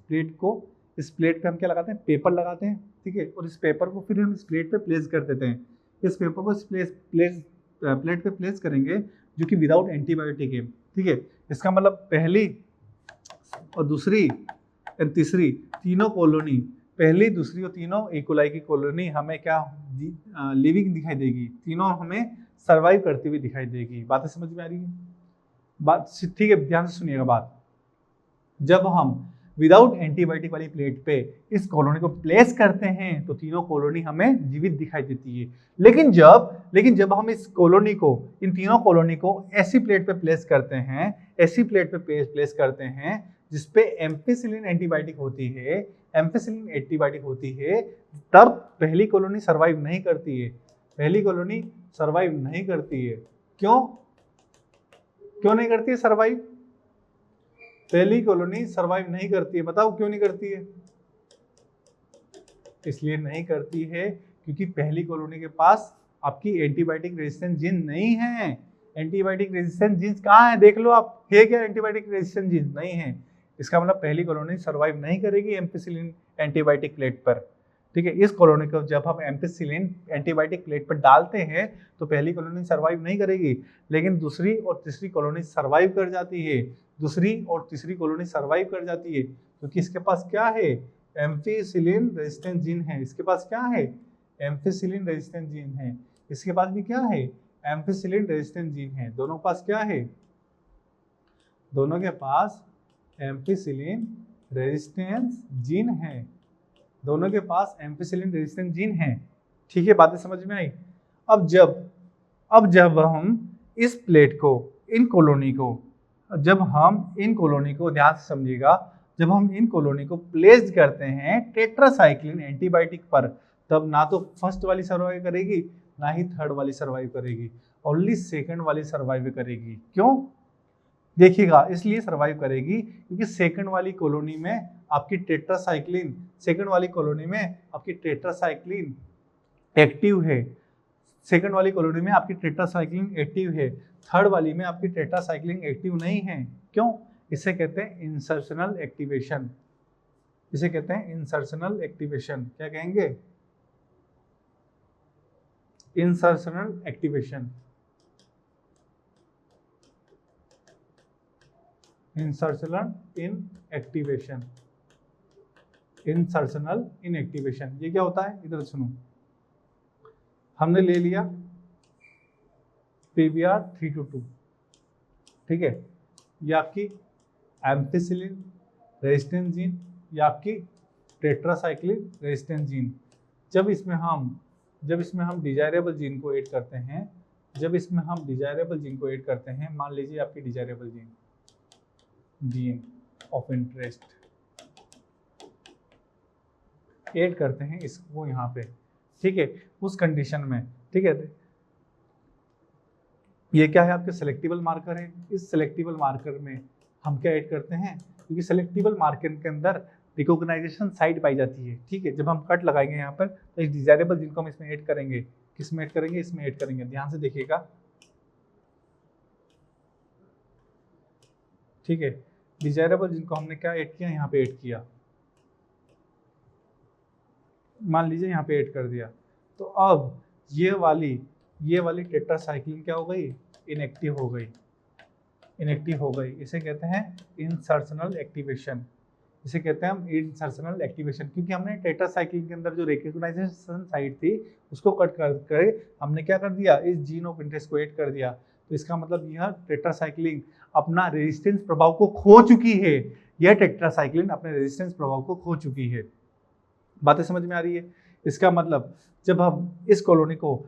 प्लेट पे हम क्या लगाते हैं, पेपर लगाते हैं, ठीक है, और इस पेपर को फिर हम इस प्लेट पे प्लेस कर देते हैं। इस पेपर को इस प्लेट पे प्लेस करेंगे जो कि विदाउट एंटीबायोटिक है, ठीक है। इसका मतलब पहली और दूसरी और तीसरी तीनों कॉलोनी, पहली दूसरी और तीनों इकोलाई की कॉलोनी हमें क्या लिविंग दिखाई देगी, तीनों हमें सर्वाइव करती हुई दिखाई देगी। बातें समझ में आ रही है? बात ठीक है, ध्यान से सुनिएगा बात। जब हम विदाउट एंटीबायोटिक वाली प्लेट पे इस कॉलोनी को प्लेस करते हैं तो तीनों कॉलोनी हमें जीवित दिखाई देती है। लेकिन जब हम इस कॉलोनी को, इन तीनों कॉलोनी को ऐसी प्लेट पे प्लेस करते हैं, ऐसी प्लेट पे प्लेस करते हैं जिसपे एम्पिसिलिन एंटीबायोटिक होती है, तब पहली कॉलोनी सर्वाइव नहीं करती है। क्यों नहीं करती है सर्वाइव? पहली कॉलोनी सर्वाइव नहीं करती है, बताओ क्यों नहीं करती है? इसलिए नहीं करती है क्योंकि पहली कॉलोनी के पास आपकी एंटीबायोटिक रेजिस्टेंस जीन नहीं है। एंटीबायोटिक रेजिस्टेंस जीन्स कहाँ है, देख लो आप, है क्या एंटीबायोटिक रेजिस्टेंस जीन? नहीं है। इसका मतलब पहली कॉलोनी सर्वाइव नहीं करेगी एम्पिसिलिन एंटीबायोटिक प्लेट पर, ठीक है। इस कॉलोनी को जब हम एम्पिसिलिन एंटीबायोटिक प्लेट पर डालते हैं तो पहली कॉलोनी सर्वाइव नहीं करेगी, लेकिन दूसरी और तीसरी कॉलोनी सर्वाइव कर जाती है। क्योंकि इसके पास क्या है, एम्पिसिलिन रेजिस्टेंस जीन है। इसके पास क्या है, एम्पिसिलिन रेजिस्टेंस जीन है। इसके पास भी क्या है, एम्पिसिलिन रेजिस्टेंस जीन है। दोनों के पास क्या है, दोनों के पास एम्पिसिलिन रेजिस्टेंस जीन है। दोनों के पास एम्पिसिलिन रेजिस्टेंस जीन है, ठीक है। बातें समझ में आई? अब जब हम इस प्लेट को, इन कॉलोनी को ध्यान से समझिएगा, जब हम इन कॉलोनी को प्लेस करते हैं टेट्रासाइक्लिन एंटीबायोटिक पर, तब ना तो फर्स्ट वाली सर्वाइव करेगी, ना ही थर्ड वाली सर्वाइव करेगी, ओनली सेकंड वाली सर्वाइव करेगी। क्यों? देखिएगा, इसलिए सर्वाइव करेगी क्योंकि सेकंड वाली कॉलोनी में आपकी टेट्रासाइक्लिन एक्टिव है। थर्ड वाली में आपकी टेट्रासाइक्लिन एक्टिव नहीं है। क्यों? इसे कहते हैं इंसर्शनल एक्टिवेशन। क्या कहेंगे? Insertional activation. Insertional inactivation. ये क्या होता है, इधर सुनो। हमने ले लिया PBR 322, ठीक है, ये आपकी एम्पिसिलिन रेजिस्टेंस जीन, ये आपकी टेट्रासाइक्लिन रेजिस्टेंस जीन। जब इसमें हम डिजायरेबल जीन को ऐड करते हैं, मान लीजिए आपकी desirable gene of interest add करते हैं इसको यहाँ पे, ठीक है, उस कंडीशन में, ठीक है। ये क्या है, आपके सेलेक्टिबल मार्कर है। इस सेलेक्टिबल मार्कर में हम क्या ऐड करते हैं, क्योंकि सेलेक्टिबल मार्कर के अंदर रिकॉग्नाइजेशन साइट पाई जाती है, ठीक है। जब हम कट लगाएंगे यहाँ पर तो इस डिजायरेबल जीन को हम इसमें ऐड करेंगे। किसमें ऐड करेंगे? इसमें ऐड करेंगे। ध्यान से देखिएगा, ठीक है। डिजायरेबल जीन को हमने क्या ऐड किया, यहाँ पे ऐड किया, मान लीजिए यहाँ पे ऐड कर दिया। तो अब ये वाली टेट्रासाइक्लिन क्या हो गई, इनएक्टिव हो गई। इसे कहते हैं इंसर्शनल एक्टिवेशन। क्योंकि हमने टेट्रासाइक्लिन के अंदर जो रिकॉग्नाइजेशन साइट थी उसको कट कर हमने क्या कर दिया, इस जीन ऑफ इंटरेस्ट को ऐड कर दिया। तो इसका मतलब यह टेट्रासाइक्लिन अपना रेजिस्टेंस प्रभाव को खो चुकी है। बातें समझ में आ रही है? इसका मतलब जब हम इस कॉलोनी को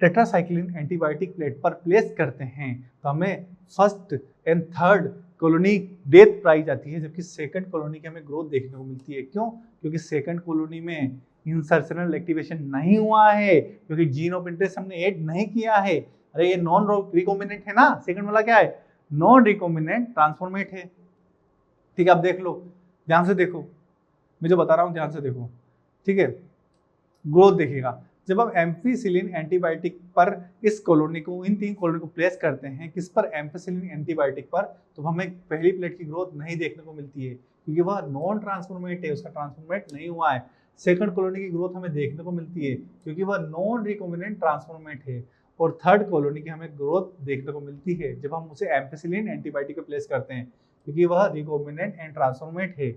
टेट्रासाइक्लिन एंटीबायोटिक प्लेट पर प्लेस करते हैं तो हमें first and third colony death पाई जाती है, जबकि सेकंड कॉलोनी की हमें ग्रोथ देखने को मिलती है। क्यों? क्योंकि सेकंड कॉलोनी में इंसर्शनल एक्टिवेशन नहीं हुआ है, क्योंकि जीन ऑफ इंटरेस्ट हमने ऐड नहीं किया है। अरे ये नॉन रिकॉम्बिनेंट है ना, सेकंड वाला क्या है, नॉन रिकॉम्बिनेंट ट्रांसफॉर्मेट है, ठीक है। आप देख लो, ध्यान से देखो, मैं जो बता रहा हूँ ध्यान से देखो, ठीक है। ग्रोथ देखिएगा, जब आप एम्फीसिलिन एंटीबायोटिक पर इस कॉलोनी को, इन 3 कॉलोनी को प्लेस करते हैं, किस पर, एम्फीसिलिन एंटीबायोटिक पर, तो हमें पहली प्लेट की ग्रोथ नहीं देखने को मिलती है क्योंकि वह नॉन ट्रांसफॉर्मेट है, उसका ट्रांसफॉर्मेट नहीं हुआ है। सेकंड कॉलोनी की ग्रोथ हमें देखने को मिलती है क्योंकि वह नॉन रिकॉम्बिनेंट ट्रांसफॉर्मेट है। और थर्ड कॉलोनी की हमें ग्रोथ देखने को मिलती है जब हम उसे एम्फीसिलिन एंटीबायोटिक पे प्लेस करते हैं क्योंकि वह रिकॉम्बिनेंट एंड ट्रांसफॉर्मेट है।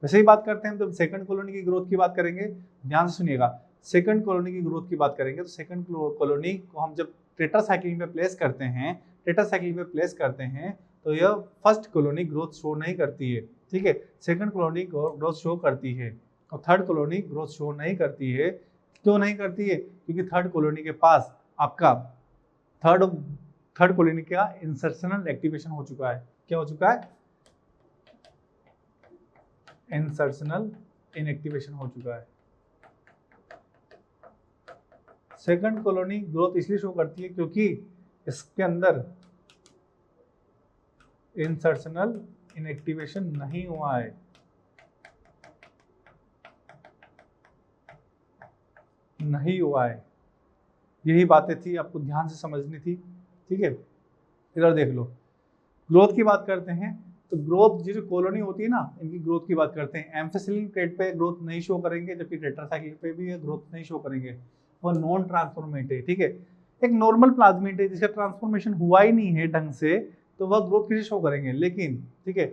वैसे ही बात करते हैं, तो सेकंड कॉलोनी की ग्रोथ की बात करेंगे, ध्यान से सुनिएगा। सेकंड कॉलोनी की ग्रोथ की बात करेंगे तो सेकंड कॉलोनी को हम जब टेट्रासाइक्लिन पे प्लेस करते हैं, टेट्रासाइक्लिन पे प्लेस करते हैं तो यह फर्स्ट कॉलोनी ग्रोथ शो नहीं करती है, ठीक है। सेकंड कॉलोनी ग्रोथ शो करती है और थर्ड कॉलोनी ग्रोथ शो नहीं करती है। क्यों नहीं करती है? क्योंकि थर्ड कॉलोनी के पास आपका थर्ड कॉलोनी का इंसर्शनल एक्टिवेशन हो चुका है। क्या हो चुका है? इंसर्शनल इनएक्टिवेशन हो चुका है। सेकंड कॉलोनी ग्रोथ इसलिए शो करती है क्योंकि इसके अंदर इंसर्शनल इनएक्टिवेशन नहीं हुआ है। नहीं हुआ है, यही बातें थी, आपको ध्यान से समझनी थी, ठीक है। इधर देख लो, ग्रोथ की बात करते हैं तो ग्रोथ जो कॉलोनी होती है ना, इनकी ग्रोथ की बात करते हैं। एम्फिसिलिन प्लेट पे ग्रोथ नहीं शो करेंगे जबकि टेट्रासाइक्लिन पे भी ग्रोथ नहीं शो करेंगे, वो नॉन ट्रांसफॉर्मेट है, ठीक है। एक नॉर्मल प्लाज्मिड है जिसका ट्रांसफॉर्मेशन हुआ ही नहीं है ढंग से, तो वह ग्रोथ कैसे शो करेंगे? लेकिन ठीक है,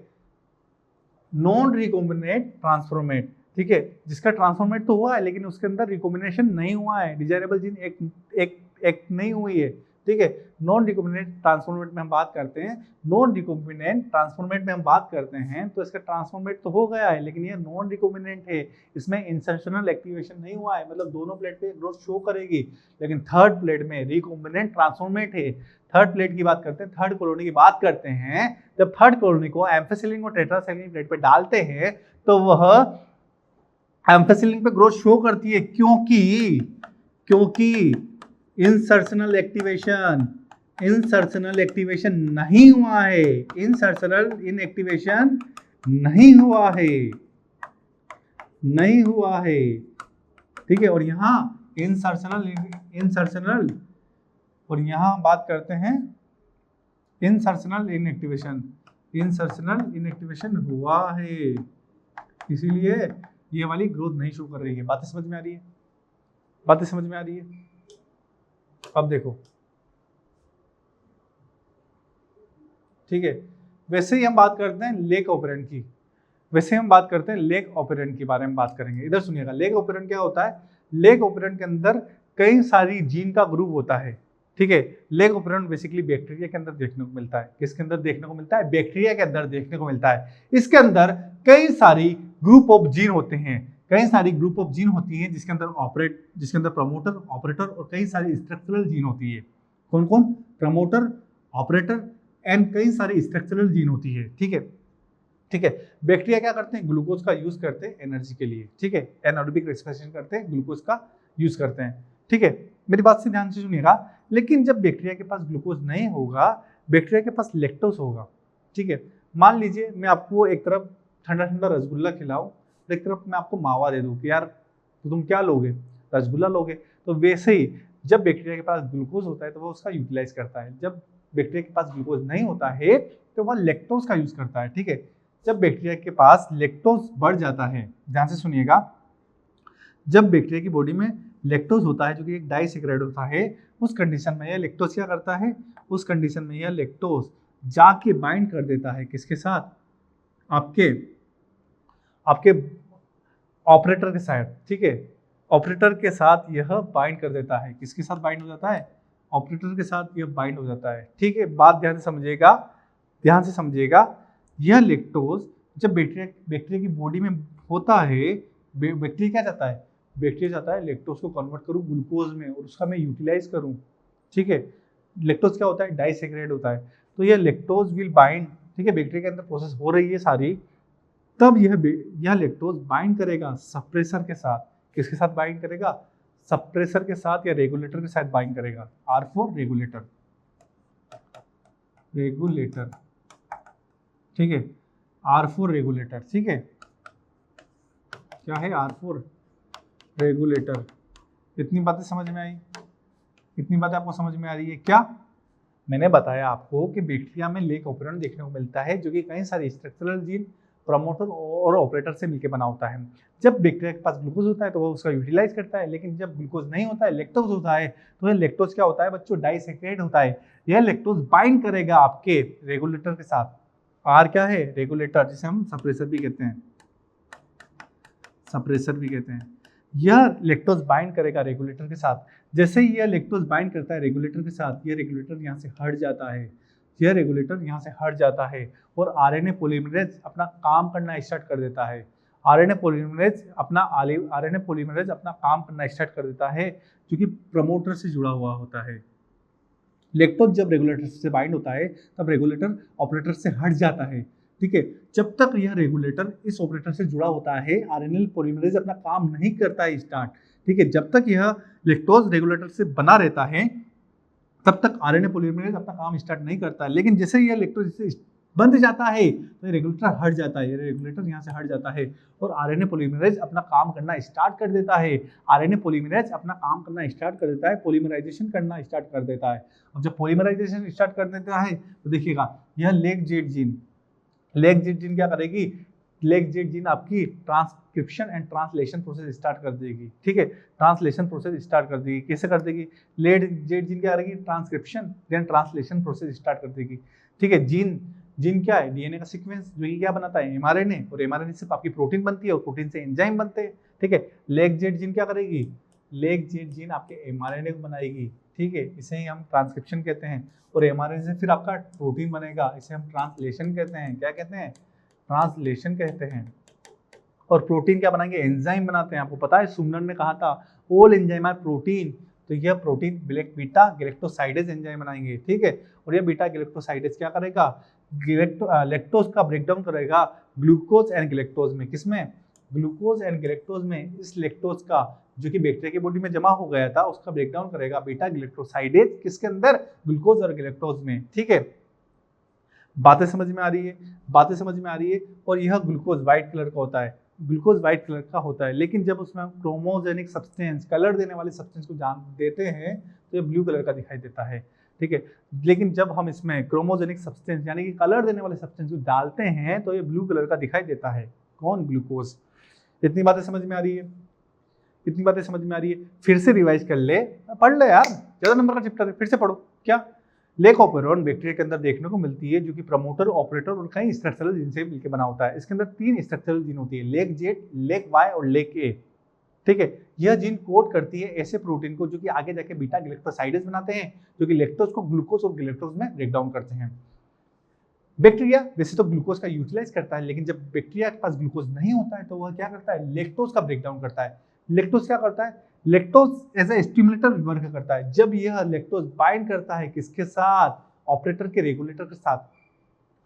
नॉन रिकॉम्बिनेंट ट्रांसफॉर्मेट, ठीक है, जिसका ट्रांसफॉर्मेट तो हुआ है लेकिन उसके अंदर रिकॉम्बिनेशन नहीं हुआ है, डिजायरेबल जीन एक नहीं हुई है, ठीक है। नॉन रिकॉम्बिनेंट ट्रांसफॉर्मेट में हम बात करते हैं, नॉन रिकॉम्बिनेंट ट्रांसफॉर्मेट में हम बात करते हैं तो इसका ट्रांसफॉर्मेट तो हो गया है लेकिन ये नॉन रिकॉम्बिनेंट है, इसमें इंसर्शनल एक्टिवेशन नहीं हुआ है, मतलब दोनों प्लेट पे ग्रोथ शो करेगी। लेकिन थर्ड प्लेट में रिकॉम्बिनेंट ट्रांसफॉर्मेट है। थर्ड प्लेट की बात करते हैं, थर्ड कॉलोनी की बात करते हैं, जब थर्ड कॉलोनी को एम्फिसिलिन और टेट्रासाइक्लिन प्लेट पे डालते हैं तो वह एम्फिसिलिन पे ग्रोथ शो करती है क्योंकि इंसर्शनल एक्टिवेशन नहीं हुआ है, इंसर्शनल इनएक्टिवेशन नहीं हुआ है, ठीक है। और यहाँ इंसर्शनल और यहाँ बात करते हैं इंसर्शनल इनएक्टिवेशन हुआ है, इसीलिए ये वाली ग्रोथ नहीं शो कर रही है। बातें समझ में आ रही है? अब देखो, ठीक है, वैसे ही हम बात करते हैं लेक ऑपरेंट की, लेक ऑपरेंट के बारे में बात करेंगे। इधर सुनिएगा, लेक ऑपरेंट क्या होता है? लेक ऑपरेंट के अंदर कई सारी जीन का ग्रुप होता है, ठीक है। लेक ऑपरेंट बेसिकली बैक्टीरिया के अंदर देखने को मिलता है। किसके अंदर देखने को मिलता है? बैक्टीरिया के अंदर देखने को मिलता है। इसके अंदर कई सारी ग्रुप ऑफ जीन होते हैं, जिसके अंदर प्रमोटर, ऑपरेटर और कई सारी स्ट्रक्चरल जीन होती है। कौन कौन? प्रमोटर, ऑपरेटर एंड कई सारी स्ट्रक्चरल जीन होती है, ठीक है। बैक्टीरिया क्या करते हैं? ग्लूकोज का यूज करते हैं एनर्जी के लिए, ठीक है। एनारोबिक रेस्पिरेशन करते हैं, ग्लूकोज का यूज करते हैं, ठीक है। मेरी बात से ध्यान से सुनिएगा, लेकिन जब बैक्टीरिया के पास ग्लूकोज नहीं होगा, बैक्टीरिया के पास लैक्टोज होगा, ठीक है। मान लीजिए मैं आपको एक तरफ ठंडा ठंडा रसगुल्ला खिलाऊं, एक तरफ मैं आपको मावा दे दूं कि यार तो तुम क्या लोगे? रसगुल्ला लोगे। तो वैसे ही जब बैक्टीरिया के पास ग्लूकोज होता है तो वो उसका यूटिलाइज करता है, जब बैक्टीरिया के पास ग्लूकोज नहीं होता है तो वह लैक्टोज का यूज करता है, ठीक है। जब बैक्टीरिया के पास लैक्टोज बढ़ जाता है, ध्यान से सुनिएगा, जब बैक्टीरिया की बॉडी में लैक्टोज होता है जो कि एक डाइसैकेराइड होता है, उस कंडीशन में यह लैक्टोज क्या करता है? उस कंडीशन में यह लैक्टोज जाके बाइंड कर देता है किसके साथ? आपके ऑपरेटर के साथ, ठीक है। ऑपरेटर के साथ यह बाइंड कर देता है। किसके साथ बाइंड हो जाता है? ऑपरेटर के साथ यह बाइंड हो जाता है, ठीक है। बात ध्यान से समझिएगा, यह लैक्टोज जब बैक्टीरिया की बॉडी में होता है, बैक्टीरिया क्या चाहता है? बैक्टीरिया चाहता है लैक्टोज को कन्वर्ट करूं ग्लूकोज में और उसका मैं यूटिलाइज करूं, ठीक है। लैक्टोज क्या होता है? डाइसैकेराइड होता है। तो यह लैक्टोज विल बाइंड, ठीक है, बैक्टीरिया के अंदर प्रोसेस हो रही है सारी, तब यह लैक्टोज बाइंड करेगा सप्रेसर के साथ। किसके साथ बाइंड करेगा? सप्रेसर के साथ या रेगुलेटर के साथ बाइंड करेगा। R4 रेगुलेटर, ठीक है। R4 रेगुलेटर, ठीक है। क्या है? R4 रेगुलेटर, इतनी बातें समझ में आई? इतनी बातें आपको समझ में आ रही है क्या? मैंने बताया आपको कि बैक्टीरिया में लेक ऑपरेंड देखने को मिलता है जो कि कई सारे स्ट्रक्चरल जीन प्रमोटर और ऑपरेटर से मिलकर बना होता है। जब बैक्टीरिया के पास ग्लूकोज होता है तो वो उसका यूटिलाइज करता है, लेकिन जब ग्लूकोज नहीं होता है, लैक्टोज होता है, तो यह लैक्टोज क्या होता है बच्चों? डाइसैकराइड होता है। यह लैक्टोज बाइंड करेगा आपके रेगुलेटर के साथ। आर क्या है? रेगुलेटर, जिसे हम सप्रेसर भी कहते हैं, सप्रेसर भी कहते हैं। यह लैक्टोज बाइंड करेगा रेगुलेटर के साथ। जैसे ही यह लैक्टोज बाइंड करता है रेगुलेटर के साथ, यह रेगुलेटर यहाँ से हट जाता है, यह रेगुलेटर यहाँ से हट जाता है और आरएनए पॉलीमरेज अपना काम करना स्टार्ट कर देता है। आरएनए पॉलीमरेज अपना काम करना स्टार्ट कर देता है जो कि प्रमोटर से जुड़ा हुआ होता है। लैक्टोज जब रेगुलेटर से बाइंड होता है तब रेगुलेटर ऑपरेटर से हट जाता है, ठीक है। जब तक यह रेगुलेटर इस ऑपरेटर से जुड़ा होता है आरएनए पॉलीमरेज अपना काम नहीं करता है स्टार्ट, ठीक है। जब तक यह लैक्टोज रेगुलेटर से बना रहता है तब तक आरएनए पॉलीमरेज अपना काम स्टार्ट नहीं करता है। लेकिन जैसे यह लैक्टोज से बंध जाता है तो ये रेगुलेटर हट जाता है, ये रेगुलेटर यहाँ से हट जाता है और आरएनए पॉलीमरेज अपना काम करना स्टार्ट कर देता है। आरएनए पॉलीमरेज अपना काम करना स्टार्ट कर देता है, पॉलीमराइजेशन करना स्टार्ट कर देता है। और जब पॉलीमराइजेशन स्टार्ट कर देता है तो देखिएगा यह लेग जेट जीन क्या करेगी? लेग जेट जीन आपकी transcription and translation process start कर देगी, ठीक है। ट्रांसलेशन प्रोसेस स्टार्ट कर देगी। कैसे कर देगी? लेग जेट जीन क्या करेगी? Transcription then translation process start कर देगी, ठीक है। जीन क्या है? डीएनए का सीक्वेंस जो कि क्या बनाता है? एमआरएनए, और एमआरएनए से आपकी प्रोटीन बनती है और प्रोटीन से एंजाइम बनते हैं, ठीक है। लेग जेट जीन क्या करेगी? लेग जेट जीन आपके एमआरएनए को बनाएगी, ठीक है। इसे ही हम ट्रांसक्रिप्शन कहते हैं। और एमआरएनए से फिर आपका प्रोटीन बनेगा, इसे हम ट्रांसलेशन कहते हैं। क्या कहते हैं? ट्रांसलेशन कहते हैं। और प्रोटीन क्या बनाएंगे? एंजाइम बनाते हैं। आपको पता है सुमनर ने कहा था ऑल एंजाइम आर प्रोटीन, तो यह प्रोटीन बीटा गैलेक्टोसाइडेज एंजाइम बनाएंगे, ठीक है। और यह बीटा गैलेक्टोसाइडेज क्या करेगा? लैक्टोज का ब्रेकडाउन करेगा ग्लूकोज एंड गैलेक्टोज में। किसमें? ग्लूकोज एंड गैलेक्टोज में। इस लैक्टोज का जो कि बैक्टीरिया की बॉडी में जमा हो गया था उसका ब्रेकडाउन करेगा बीटा गैलेक्टोसाइडेज, किसके अंदर? ग्लूकोज और गैलेक्टोज में, ठीक है। बातें समझ में आ रही है? बातें समझ में आ रही है। और यह ग्लूकोज व्हाइट कलर का होता है, ग्लूकोज व्हाइट कलर का होता है। लेकिन जब उसमें हम क्रोमोजेनिक सब्सटेंस, कलर देने वाले सब्सटेंस को जान देते हैं तो ये ब्लू कलर का दिखाई देता है, ठीक है। लेकिन जब हम इसमें क्रोमोजेनिक सब्सटेंस यानी कि कलर देने वाले सब्सटेंस को डालते हैं तो ये ब्लू कलर का दिखाई देता है। कौन? ग्लूकोज। इतनी बातें समझ में आ रही है? इतनी बातें समझ में आ रही है? फिर से रिवाइज कर ले, पढ़ ले यार, ज्यादा नंबर का चैप्टर है, फिर से पढ़ो। क्या? लेक ऑपरेंड बैक्टीरिया के अंदर देखने को मिलती है जो कि प्रमोटर, ऑपरेटर और कई स्ट्रक्चरल जीन से मिलकर बना होता है। इसके अंदर 3 स्ट्रक्चरल जीन होती है, लेक जेड, लेक वाई और लेक ए, ठीक है। यह जीन कोड करती है ऐसे प्रोटीन को जो कि आगे जाके बीटा गैलेक्टोसाइडेज बनाते हैं जो कि लैक्टोज को ग्लूकोज और गैलेक्टोज में ब्रेक डाउन करते हैं। बैक्टीरिया वैसे तो ग्लूकोज का यूटिलाइज करता है, लेकिन जब बैक्टीरिया के पास ग्लूकोज नहीं होता है तो वह क्या करता है? लैक्टोज का ब्रेक डाउन करता है। लैक्टोज क्या करता है? Lactose as a stimulator work करता है। जब यह लैक्टोज बाइंड करता है किसके साथ? ऑपरेटर के रेगुलेटर के साथ।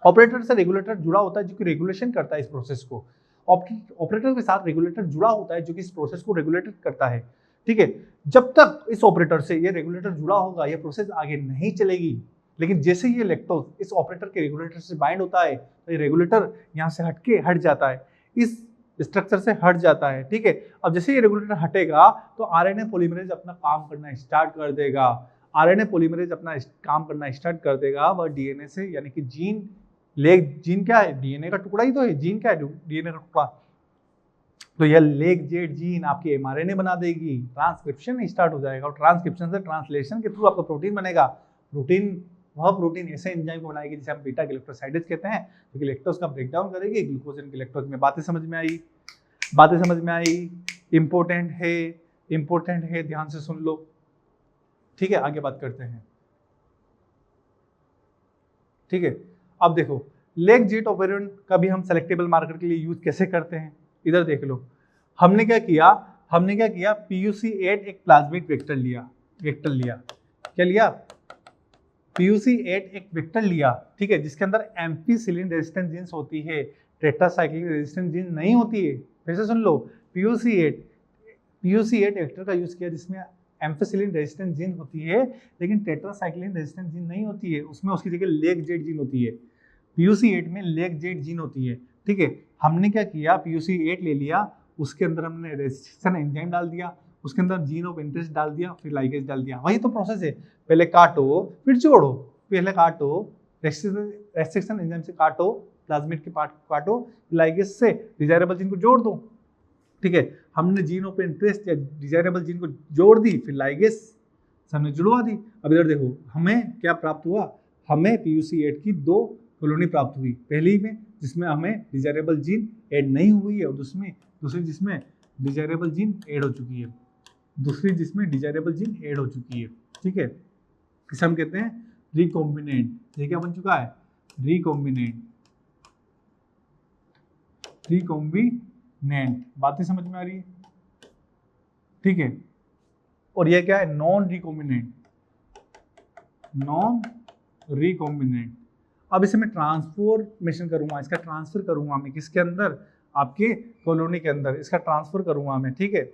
ऑपरेटर से रेगुलेटर जुड़ा होता है जो कि रेगुलेशन करता है इस प्रोसेस को। ऑपरेटर के साथ रेगुलेटर जुड़ा होता है जो कि इस प्रोसेस को रेगुलेट करता है, ठीक है। जब तक इस ऑपरेटर से ये रेगुलेटर जुड़ा होगा यह प्रोसेस आगे नहीं चलेगी। लेकिन जैसे ही ये लैक्टोज इस ऑपरेटर के रेगुलेटर से बाइंड होता है तो ये रेगुलेटर यहाँ से हट जाता है, इस स्ट्रक्चर से हट जाता है, ठीक है। अब जैसे ये रेगुलेटर हटेगा तो आरएनए पॉलीमरेज अपना काम करना स्टार्ट कर देगा। आरएनए पॉलीमरेज अपना काम करना स्टार्ट कर देगा वह डीएनए से, यानी कि जीन क्या है? डीएनए का टुकड़ा ही तो है। जीन क्या है? डीएनए का टुकड़ा। तो यह लेग जेड जीन आपके एमआरएनए बना देगी, ट्रांसक्रिप्शन स्टार्ट हो जाएगा और ट्रांसक्रिप्शन से ट्रांसलेशन के थ्रू आपका प्रोटीन बनेगा। वह प्रोटीन ऐसे एंजाइम को बनाएगी जिसे हम बीटा गैलेक्टोसाइडेज कहते हैं, जो कि लैक्टोज का ब्रेकडाउन करेगी ग्लूकोज एंड गैलेक्टोज में। बातें समझ में आई? बातें समझ में आई? इंपॉर्टेंट है, ध्यान से सुन लो, ठीक है। आगे बात करते हैं, ठीक है। अब देखो लेग जेट ऑपरेंड का भी हम सेलेक्टेबल मार्कर के लिए यूज कैसे करते हैं, इधर देख लो। हमने क्या किया? PUC8 एक प्लाज्मिक वेक्टर लिया। क्या लिया? PUC8 एक वेक्टर लिया, ठीक है, जिसके अंदर एम्फीसिलिन रेजिस्टेंट जीन्स होती है, टेट्रासाइक्लिन रेजिस्टेंट जीन नहीं होती है। फिर से सुन लो, PUC8 वेक्टर का यूज किया जिसमें एम्फीसिलिन रेजिस्टेंट जीन होती है लेकिन टेट्रासाइक्लिन रेजिस्टेंट जीन नहीं होती है, उसमें उसकी जगह लेग जेड जीन होती है। PUC8 में लेग जेड जीन होती है, ठीक है। हमने क्या किया? PUC8 ले लिया, उसके अंदर हमने रेजिस्टेंस एंजाइम डाल दिया, उसके अंदर जीन ऑफ इंटरेस्ट डाल दिया, फिर लाइगेज डाल दिया। वही तो प्रोसेस है, पहले काटो फिर जोड़ो, पहले काटो रेस्ट्रिक्शन एंजाइम से काटो, प्लाज्मिड के पार्ट काटो, लाइगेज से डिजायरेबल जीन को जोड़ दो। ठीक है, हमने जीन ऑफ इंटरेस्ट या डिजायरेबल जीन को जोड़ दी, फिर लाइगेज हमने जुड़वा दी। अब इधर देखो हमें क्या प्राप्त हुआ, हमें PUC8 की 2 कॉलोनी प्राप्त हुई, पहली में जिसमें हमें डिजायरेबल जीन ऐड नहीं हुई है और दूसरी जिसमें डिजायरेबल जीन ऐड हो चुकी है, दूसरी जिसमें डिजायरेबल जीन ऐड हो चुकी है। ठीक है, इसे हम कहते हैं रिकॉम्बिनेंट। ये क्या बन चुका है, रिकॉम्बिनेंट। बातें समझ में आ रही है? ठीक है, और ये क्या है, नॉन रिकॉम्बिनेंट। अब इसे मैं ट्रांसफॉर्मेशन करूंगा, इसका ट्रांसफर करूंगा मैं किसके अंदर, आपके कॉलोनी के अंदर इसका ट्रांसफर करूंगा मैं। ठीक है,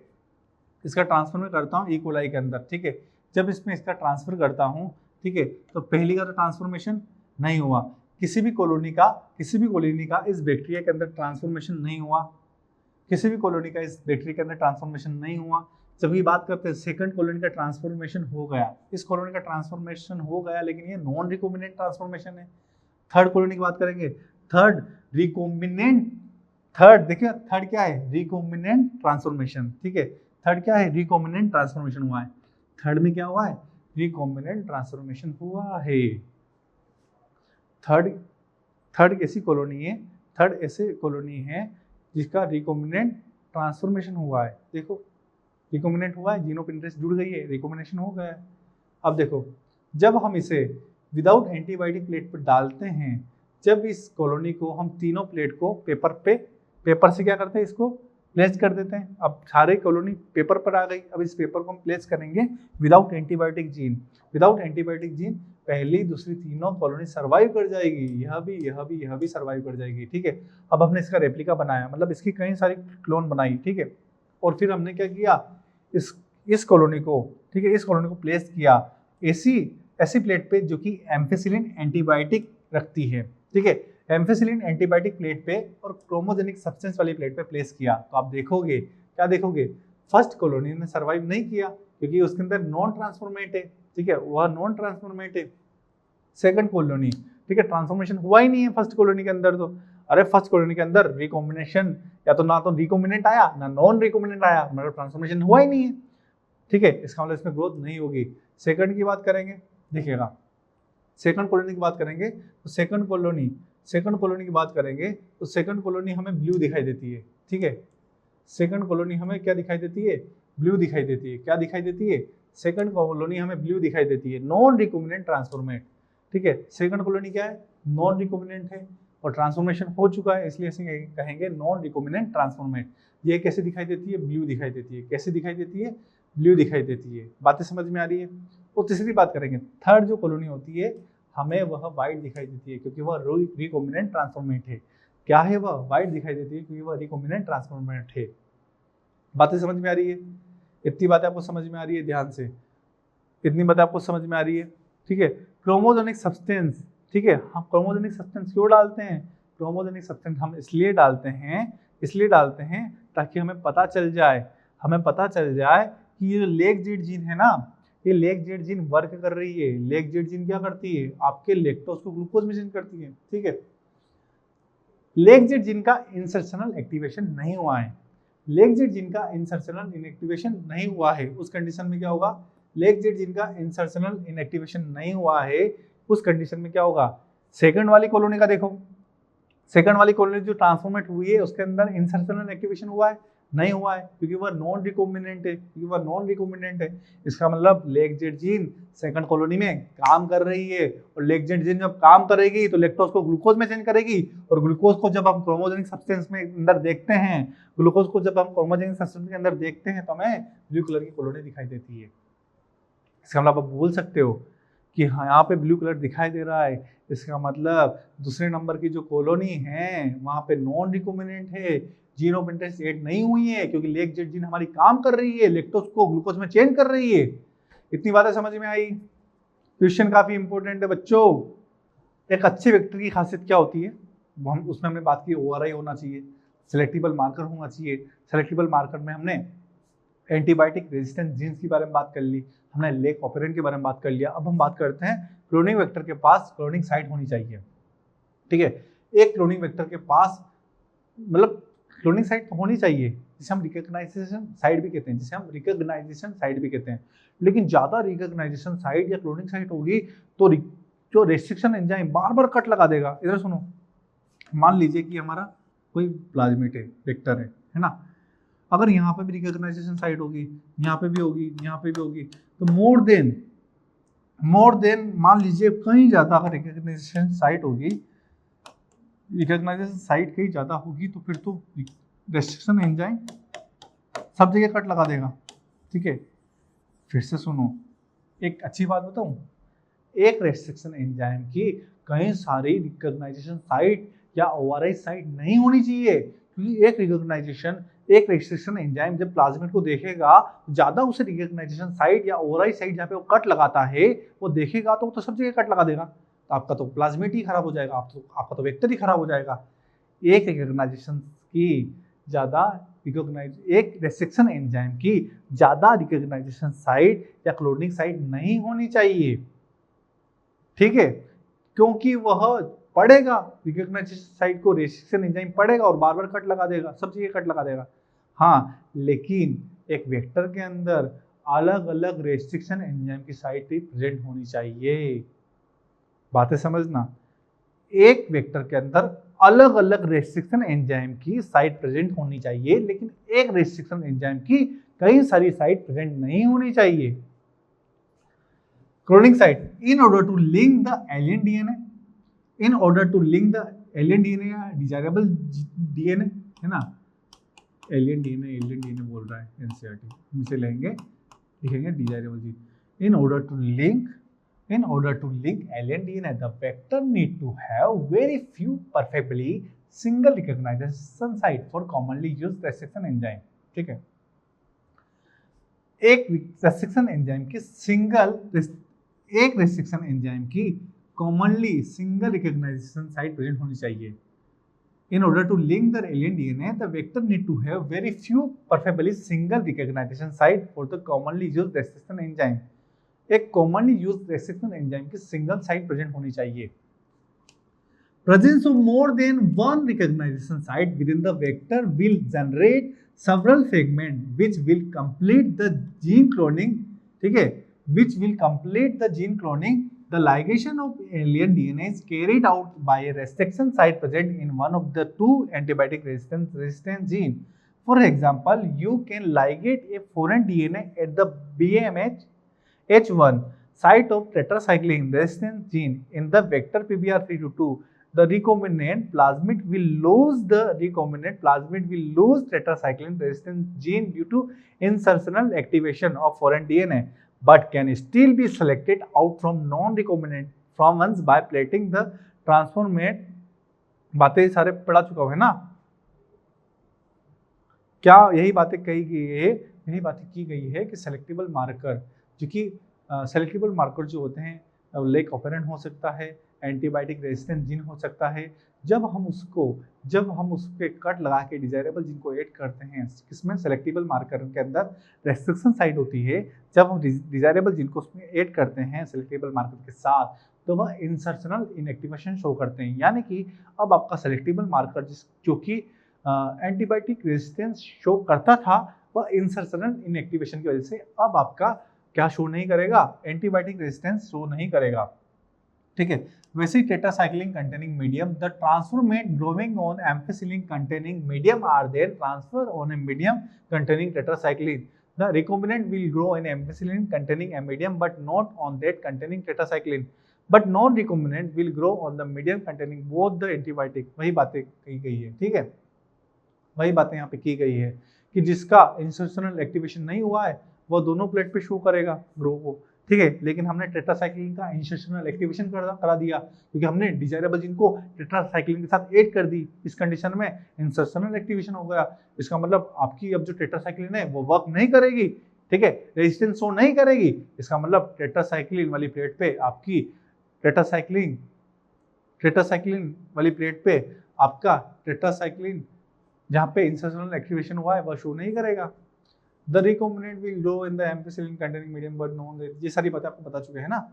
इसका ट्रांसफर मैं करता हूँ ई कोलाई के अंदर। ठीक है, जब इसमें इसका ट्रांसफर करता हूँ, ठीक है, तो पहली का तो ट्रांसफॉर्मेशन नहीं हुआ, किसी भी कॉलोनी का इस बैक्टीरिया के अंदर ट्रांसफॉर्मेशन नहीं हुआ, किसी भी कॉलोनी का इस बैक्टीरिया के अंदर ट्रांसफॉर्मेशन नहीं हुआ। जब ये बात करते हैं सेकंड कॉलोनी का ट्रांसफॉर्मेशन हो गया, इस कॉलोनी का ट्रांसफॉर्मेशन हो गया, लेकिन ये नॉन रिकॉम्बिनेंट ट्रांसफॉर्मेशन है। थर्ड कॉलोनी की बात करेंगे, थर्ड रिकॉम्बिनेंट, थर्ड देखिए थर्ड क्या है, रिकॉम्बिनेंट ट्रांसफॉर्मेशन। ठीक है, थर्ड क्या है, रिकॉम्बिनेंट ट्रांसफॉर्मेशन हुआ है। थर्ड में क्या हुआ है, रिकॉम्बिनेंट ट्रांसफॉर्मेशन हुआ है। थर्ड ऐसी कॉलोनी है जिसका रिकॉम्बिनेंट ट्रांसफॉर्मेशन हुआ है। देखो रिकॉम्बिनेंट हुआ है, जीन ऑफ इंटरेस्ट जुड़ गई है, रिकॉम्बिनेशन हो गया है। अब देखो जब हम इसे विदाउट एंटीबायोटिक प्लेट पर डालते हैं, जब इस कॉलोनी को हम तीनों प्लेट को पेपर से क्या करते हैं, इसको प्लेस कर देते हैं। अब सारे कॉलोनी पेपर पर आ गई, अब इस पेपर को हम प्लेस करेंगे विदाउट एंटीबायोटिक जीन। पहली दूसरी तीनों कॉलोनी सर्वाइव कर जाएगी, यह भी सर्वाइव कर जाएगी। ठीक है, अब हमने इसका रेप्लिका बनाया, मतलब इसकी कई सारी क्लोन बनाई। ठीक है, और फिर हमने क्या किया, इस कॉलोनी को, ठीक है, इस कॉलोनी को प्लेस किया ऐसी प्लेट पे जो कि एम्फिसिलिन एंटीबायोटिक रखती है। ठीक है, एम्फिसिलिन एंटीबायोटिक प्लेट पे और क्रोमोजेनिक सब्सटेंस वाली प्लेट पे प्लेस किया, तो आप देखोगे क्या देखोगे, फर्स्ट कॉलोनी ने सर्वाइव नहीं किया क्योंकि उसके अंदर नॉन ट्रांसफॉर्मेट है। ठीक है, वह नॉन ट्रांसफॉर्मेट है। सेकंड कॉलोनी, ठीक है, ट्रांसफॉर्मेशन हुआ ही नहीं है फर्स्ट कॉलोनी के अंदर। तो अरे फर्स्ट कॉलोनी के अंदर रिकॉम्बिनेशन या तो ना तो रिकॉम्बिनेंट आया ना नॉन रिकॉम्बिनेंट आया, मतलब ट्रांसफॉर्मेशन हुआ ही नहीं है। ठीक है, इसका मतलब इसमें ग्रोथ नहीं होगी। सेकंड की बात करेंगे, देखिएगा सेकंड कॉलोनी की बात करेंगे तो सेकंड कॉलोनी की बात करेंगे तो सेकंड कॉलोनी हमें ब्लू दिखाई देती है। ठीक है, सेकंड कॉलोनी हमें क्या दिखाई देती है, ब्लू दिखाई देती है। क्या दिखाई देती है, सेकंड कॉलोनी हमें ब्लू दिखाई देती है, नॉन रिकॉम्बिनेंट ट्रांसफॉर्मेट। ठीक है, सेकंड कॉलोनी क्या है, नॉन रिकॉम्बिनेंट है और ट्रांसफॉर्मेशन हो चुका है, इसलिए इसे कहेंगे नॉन रिकॉम्बिनेंट ट्रांसफॉर्मेट। ये कैसे दिखाई देती है, ब्लू दिखाई देती है। कैसे दिखाई देती है, ब्लू दिखाई देती है। बातें समझ में आ रही है? और तीसरी बात करेंगे, थर्ड जो कॉलोनी होती है हमें वह वाइट दिखाई देती है क्योंकि वह रिकॉम्बिनेंट ट्रांसफॉर्मेट है। क्या है वह, वाइट दिखाई देती है क्योंकि वह रिकॉम्बिनेंट ट्रांसफॉर्मेट है। बातें समझ में आ रही है? इतनी बातें आपको समझ में आ रही है, ध्यान से इतनी बातें आपको समझ में आ रही है। ठीक है, क्रोमोजेनिक सब्सटेंस, ठीक है, हम क्रोमोजेनिक सब्सटेंस क्यों डालते हैं, क्रोमोजेनिक सब्सटेंस हम इसलिए डालते हैं ताकि हमें पता चल जाए कि ये लेग जेड जीन है ना, ये लेग जेड जीन वर्क कर रही है। लेग जेड जीन क्या करती है, आपके लैक्टोज को ग्लूकोज में चेंज करती है। ठीक है, लेग जेड जीन का इंसर्शनल एक्टिवेशन नहीं हुआ है, लेग जेड जीन का इंसर्शनल इनएक्टिवेशन नहीं हुआ है, उस कंडीशन में क्या होगा, लेग जेड जीन का इंसर्शनल इनएक्टिवेशन नहीं हुआ है, उस कंडीशन में क्या होगा, सेकंड वाली कॉलोनी का देखो, सेकंड वाली कॉलोनी जो ट्रांसफॉर्मेट हुई है उसके अंदर इंसर्शनल एक्टिवेशन हुआ है, नहीं हुआ है क्योंकि वह नॉन रिकॉम्बिनेंट है, इसका मतलब leg Z gene second colony में काम कर रही है और लेग जेड जीन जब काम करेगी तो लैक्टोज को ग्लूकोज में चेंज करेगी और ग्लूकोज को जब हम क्रोमोजेनिक सब्सटेंस में अंदर देखते हैं, ग्लूकोज को जब हम क्रोमोजेनिक सब्सटेंस के अंदर देखते हैं तो हमें ब्लू कलर की कॉलोनी दिखाई देती है। इसका मतलब आप बोल सकते हो कि हाँ यहाँ पे ब्लू कलर दिखाई दे रहा है, इसका मतलब दूसरे नंबर की जो कॉलोनी है वहाँ पे नॉन रिकॉम्बिनेंट है, जीन ऑफ इंटरेस्ट ऐड नहीं हुई है क्योंकि लेग जेड जीन हमारी काम कर रही है, लैक्टोज को ग्लूकोज में चेंज कर रही है। इतनी बातें समझ में आई? क्वेश्चन काफी इंपॉर्टेंट है बच्चों। एक अच्छे वेक्टर की खासियत क्या होती है, हम उसमें हमने बात की ORI होना चाहिए, सेलेक्टिबल मार्कर होना चाहिए। सेलेक्टिबल मार्कर में हमने एंटीबायोटिक रेजिस्टेंट जीन्स के बारे में बात कर ली, हमने लेक ऑपरेंट के बारे में बात कर लिया। अब हम बात करते हैं क्लोनिंग वेक्टर के पास क्लोनिंग साइट होनी चाहिए, ठीक है। एक क्लोनिंग वेक्टर के पास मतलब क्लोनिंग साइट तो होनी चाहिए, जिसे हम रिकॉग्नाइजेशन साइट भी कहते हैं, लेकिन ज्यादा रिकॉग्नाइजेशन साइट या क्लोनिंग साइट होगी तो जो रेस्ट्रिक्शन एंजाइम बार बार कट लगा देगा। इधर सुनो, मान लीजिए कि हमारा कोई प्लाज्मिड है, वेक्टर है ना, अगर यहाँ पे भी रिकॉग्नाइजेशन साइट होगी, यहाँ पे भी होगी, यहाँ पे भी होगी, तो मोर देन मान लीजिए कहीं ज्यादा अगर रिकॉग्नाइजेशन साइट कहीं ज्यादा होगी तो फिर तो रेस्ट्रिक्शन एंजाइम सब जगह कट लगा देगा, ठीक है। फिर से सुनो, एक अच्छी बात बताऊं, एक रेस्ट्रिक्शन एंजाइम की कई सारी रिकॉग्नाइजेशन साइट या ओवरराइड साइट नहीं होनी चाहिए, क्योंकि एक रेस्ट्रिक्शन एंजाइम जब प्लाज्मिड को देखेगा, ज्यादा उसे रिकॉग्नाइजेशन साइट या ओवरराइड साइट जहाँ पे वो कट लगाता है वो देखेगा तो सब जगह कट लगा देगा, तो आपका तो प्लाज्मिड ही खराब हो जाएगा, आपका तो वेक्टर ही खराब हो जाएगा। एक रेस्ट्रिक्शन एंजाइम की ज्यादा रिकॉग्नाइजेशन साइट या क्लोनिंग साइट नहीं होनी चाहिए, ठीक है, क्योंकि वह पढ़ेगा रिकॉग्नाइजेशन साइट को, रेस्ट्रिक्शन एंजाइम पढ़ेगा और बार बार कट लगा देगा, सब जगह कट लगा देगा। हाँ, लेकिन एक वेक्टर के अंदर अलग अलग रेस्ट्रिक्शन एंजाइम की साइट भी प्रेजेंट होनी चाहिए, बातें समझना। एक वेक्टर के अंदर अलग अलग रेस्ट्रिक्शन एंजाइम की साइट प्रेजेंट होनी चाहिए, लेकिन एक रेस्ट्रिक्शन एंजाइम की कई सारी साइट प्रेजेंट नहीं होनी चाहिए। Cloning site, in order to link the alien DNA या डिजायरेबल डीएनए, है ना, एलियन डीएनए बोल रहा है एनसीईआरटी, नीचे लिखेंगे desirable DNA. In order to link alien DNA, the vector need to have very few perfectly single recognition site for commonly used restriction enzyme, ठीक है। एक रेस्ट्रिक्शन एंजाइम की commonly single recognition site present होनी चाहिए। In order to link the alien DNA, the vector need to have very few perfectly single recognition site for the commonly used restriction enzyme. एक commonly used restriction enzyme की single site present होनी चाहिए। Presence of more than one recognition site within the vector will generate several fragments which will complete the gene cloning, ठीक है, which will complete the gene cloning. The ligation of alien DNA is carried out by a restriction site present in one of the two antibiotic resistant gene. For example, you can ligate a foreign DNA at the BMH H1 site of tetracycline resistant gene in the vector PBR322. The recombinant plasmid will lose tetracycline resistant gene due to insertional activation of foreign DNA, but can still be selected out from non-recombinant fragments by plating the transformate. बातें सारे पढ़ा चुका है ना, क्या यही बातें की गई है कि सेलेक्टेबल मार्कर, जो कि सेलेक्टेबल मार्कर जो होते हैं लेक ऑपरेंट हो सकता है, एंटीबायोटिक रेजिस्टेंट जीन हो सकता है, जब हम उस पे कट लगा के डिजायरेबल जीन को ऐड करते हैं, किसमें, सेलेक्टेबल मार्कर के अंदर रेस्ट्रिक्शन साइट होती है, जब हम डिजायरेबल जीन को उसमें ऐड करते हैं सेलेक्टेबल मार्कर के साथ, तो वह इंसर्शनल इनएक्टिवेशन शो करते हैं, यानी कि अब आपका सेलेक्टेबल मार्कर जो कि एंटीबायोटिक रेजिस्टेंस शो करता था, वह इंसर्शनल इनएक्टिवेशन की वजह से अब आपका क्या शो नहीं करेगा, एंटीबायोटिक रेजिस्टेंस शो नहीं करेगा, ठीक है। वैसे ही tetracycline containing medium, the transformant growing on ampicillin containing medium are then transfer on a medium containing tetracycline. The recombinant will grow in ampicillin containing a medium but not on that containing tetracycline. But non-recombinant will grow on the medium containing both the antibiotic. वही बातें कही गई है, ठीक है, वही बातें यहाँ पे की गई है कि जिसका इंसर्शनल एक्टिवेशन नहीं हुआ है वो दोनों प्लेट पे शो करेगा ग्रो को, ठीक है। लेकिन हमने टेट्रासाइक्लिन का इंसर्शनल एक्टिवेशन करा दिया क्योंकि हमने डिजायरेबल जीन को टेट्रासाइक्लिन के साथ ऐड कर दी, इस कंडीशन में इंसर्शनल एक्टिवेशन हो गया। इसका मतलब आपकी अब जो टेट्रासाइक्लिन है वो वर्क नहीं करेगी, ठीक है, रेजिस्टेंस शो नहीं करेगी। इसका मतलब टेट्रासाइक्लिन वाली प्लेट पे आपकी टेट्रासाइक्लिन वाली प्लेट पे आपका टेट्रासाइक्लिन जहाँ पे इंसर्शनल एक्टिवेशन हुआ है वह शो नहीं करेगा। The recombinant will grow in the ampicillin containing medium but non, ये सारी बातें आपको बता चुके हैं ना,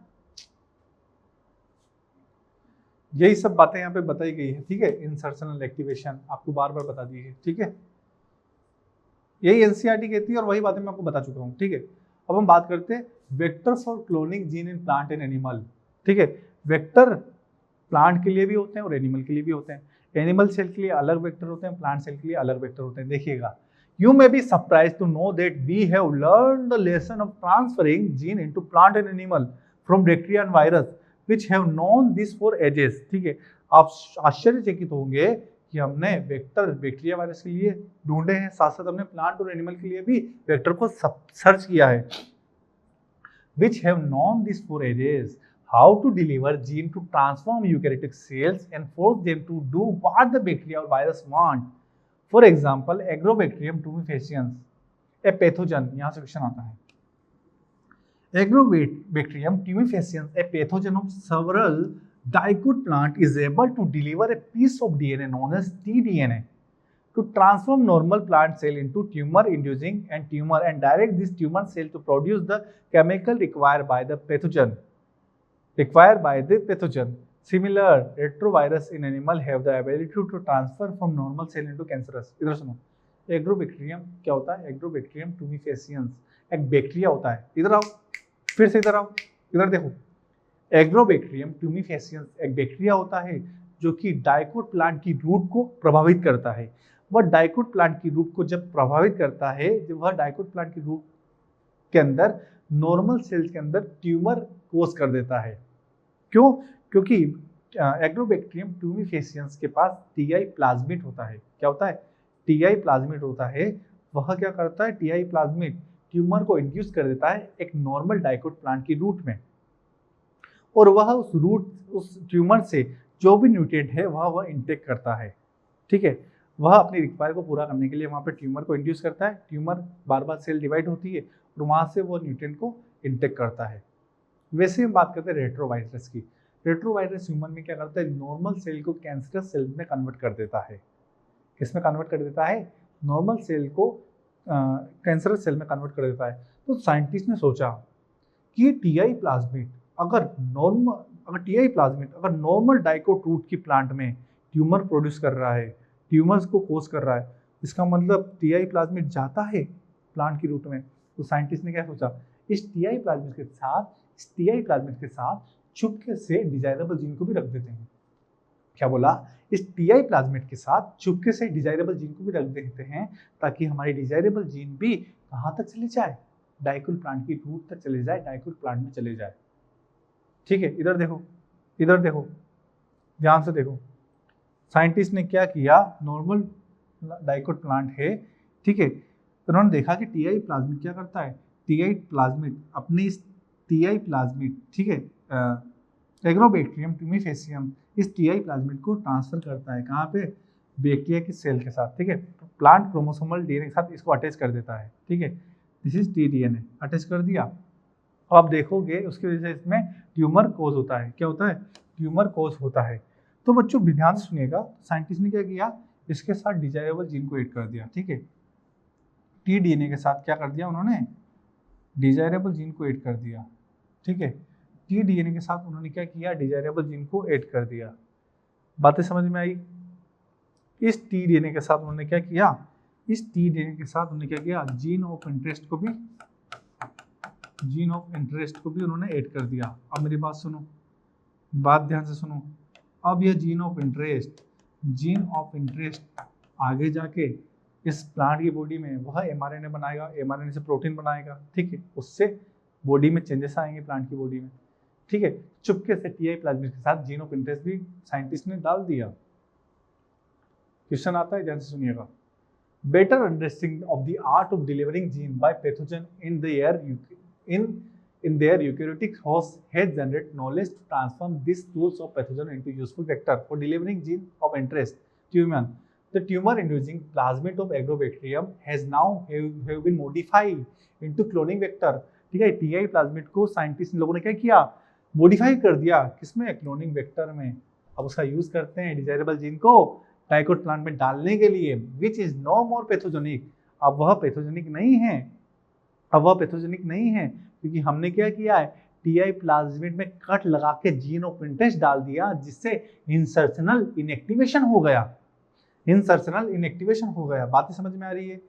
यही सब बातें यहाँ पे बताई गई है, ठीक है। इंसर्शन एंड एक्टिवेशन आपको बार बार बता दी है, ठीक है, यही एनसीईआरटी कहती है और वही बातें मैं आपको बता चुका हूँ, ठीक है। अब हम बात करते हैं vector for cloning gene in plant and animal, ठीक है। वेक्टर प्लांट के लिए भी होते हैं और एनिमल के लिए भी होते हैं। एनिमल सेल के लिए अलग वेक्टर होते हैं, प्लांट सेल के लिए अलग वेक्टर होते हैं। देखिएगा, you may be surprise to know that we have learn the lesson of transferring gene into plant and animal from bacteria and virus which have known this for ages, ठीक है। आप आश्चर्यचकित होंगे कि हमने वेक्टर बैक्टीरिया वायरस के लिए ढूंढे हैं, साथ साथ हमने प्लांट और एनिमल के लिए भी वेक्टर को सर्च किया है, which have known this for ages, how to deliver gene to transform eukaryotic cells and force them to do what the bacteria or virus want. For example, Agrobacterium tumefaciens, a pathogen, यहाँ से question आता है। Agrobacterium tumefaciens, a pathogen of several dicot plant, is able to deliver a piece of DNA known as tDNA to transform normal plant cell into tumor inducing and tumor and direct this tumor cell to produce the chemical required by the pathogen. Similar, retrovirus in animal have the ability to transfer from normal cell into cancerous. इधर सुनो, agrobacterium क्या होता है? Agrobacterium टूमिफेसियंस एक bacteria होता है। इधर आओ, फिर से इधर आओ, इधर देखो, एग्रोबैक्टीरियम टूमिफेसियंस एक बैक्टीरिया होता है जो कि डाइकोट प्लांट की रूट को प्रभावित करता है। वह डाइकोट प्लांट की रूट को जब प्रभावित करता है, जब वह डाइकोट प्लांट की रूट के अंदर नॉर्मल सेल्स के अंदर ट्यूमर कोज कर देता है। क्यों? क्योंकि एग्रोबैक्टीरियम टूमिफेसियंस के पास टीआई प्लाज्मिड होता है। क्या होता है? टीआई प्लाज्मिड होता है। वह क्या करता है? टीआई प्लाज्मिड ट्यूमर को इंड्यूस कर देता है एक नॉर्मल डाइकोट प्लांट की रूट में, और वह उस ट्यूमर से जो भी न्यूट्रिएंट है वह इनटेक करता है, ठीक है। वह अपनी रिक्वायर को पूरा करने के लिए वहाँ पे ट्यूमर को इंड्यूस करता है। ट्यूमर बार बार सेल डिवाइड होती है और वहाँ से वो न्यूट्रिएंट को इनटेक करता है। वैसे हम बात करते हैं रेट्रोवायरस की। रेट्रोवायरस ह्यूमन में क्या करता है? नॉर्मल सेल को कैंसरस सेल में कन्वर्ट कर देता है। किसमें कन्वर्ट कर देता है? नॉर्मल सेल को कैंसरस सेल में कन्वर्ट कर देता है। तो साइंटिस्ट ने सोचा कि टीआई प्लाज्मिड अगर नॉर्मल डाइकोट रूट की प्लांट में ट्यूमर प्रोड्यूस कर रहा है, ट्यूमर्स को कोज कर रहा है, इसका मतलब टीआई प्लाज्मिड जाता है प्लांट की रूट में। तो साइंटिस्ट ने क्या सोचा? इस टीआई प्लाज्मिड के साथ चुपके से डिजायरेबल जीन को भी रख देते हैं। क्या बोला? इस टीआई प्लाज्मिड के साथ चुपके से डिजायरेबल जीन को भी रख देते हैं ताकि हमारी डिजायरेबल जीन भी कहाँ तक चले जाए? डाइकोट प्लांट की रूट तक चले जाए, डाइकोट प्लांट में चले जाए, ठीक है। इधर देखो, ध्यान से देखो। साइंटिस्ट ने क्या किया? नॉर्मल डाइकोट प्लांट है, ठीक है। तो उन्होंने देखा कि टीआई प्लाज्मिड क्या करता है? टीआई प्लाज्मिड अपनी इस टीआई प्लाज्मिड, ठीक है, एग्रोबैक्टीरियम टूमिफेसियम इस टीआई प्लाज्मिड को ट्रांसफर करता है। कहाँ पे? बैक्टीरिया की सेल के साथ, ठीक है। प्लांट क्रोमोसोमल डीएनए के साथ इसको अटैच कर देता है, ठीक है। दिस इज टीडीएनए, अटैच कर दिया। आप देखोगे उसकी वजह से इसमें ट्यूमर कोज होता है। क्या होता है? ट्यूमर कोज होता है। तो बच्चों ध्यान से सुनिएगा, साइंटिस्ट ने क्या किया? इसके साथ डिजायरेबल जीन को ऐड कर दिया, ठीक है। टीडीएनए के साथ क्या कर दिया उन्होंने? डिजायरेबल जीन को ऐड कर दिया, ठीक है। टीडीएनए के साथ उन्होंने क्या किया? डिजायरेबल जीन को ऐड कर दिया। बातें समझ में आई? इस टीडीएनए के साथ उन्होंने क्या किया? जीन ऑफ इंटरेस्ट को भी उन्होंने ऐड कर दिया। अब मेरी बात सुनो, बात ध्यान से सुनो। अब यह जीन ऑफ इंटरेस्ट आगे जाके इस प्लांट की बॉडी में वह एमआरएनए बनाएगा, एमआरएनए से प्रोटीन बनाएगा, ठीक है। उससे बॉडी में चेंजेस आएंगे प्लांट की बॉडी में, ठीक है। चुपके से टीआई प्लाज्मिड के साथ जीन ऑफ इंटरेस्ट भी साइंटिस्ट ने डाल दिया। क्वेश्चन आता है, ध्यान से सुनिएगा। Better understanding of the art of delivering gene bye pathogen in their eukaryotic host has generated knowledge to transform these tools of pathogen into useful vector for delivering gene of interest to human. The tumor-inducing plasmid of Agrobacterium has now have been modified into cloning vector. ठीक है, TI plasmid को scientist लोगों ने क्या किया? Modify कर दिया। किसमें? क्लोनिंग वेक्टर में। अब उसका यूज करते हैं डिजायरेबल जीन को डाइकोट प्लांट में डालने के लिए, which is no more pathogenic. अब वह पैथोजेनिक नहीं है, अब वह पैथोजेनिक नहीं है क्योंकि हमने क्या किया है, टीआई प्लाज्मिड में कट लगा के जीन ऑफ इंटरेस्ट डाल दिया, जिससे इंसर्शनल इनएक्टिवेशन हो गया। इंसर्शनल इनएक्टिवेशन हो गया। बातें समझ में आ रही है?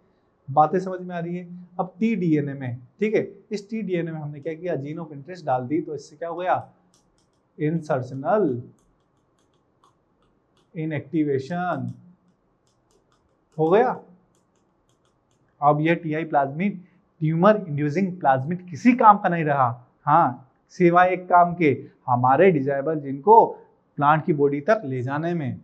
बातें समझ में आ रही है? अब टी डीएनए में, ठीक है, इस टी डीएनए में हमने क्या किया, जीन ऑफ इंटरेस्ट डाल दी, तो इससे क्या हो गया, इंसर्शनल इनएक्टिवेशन हो गया। अब यह TI plasmid tumour inducing plasmid किसी काम का नहीं रहा, हाँ, सिवाय एक काम के, हमारे डिजायरेबल जीन को प्लांट की बॉडी तक ले जाने में।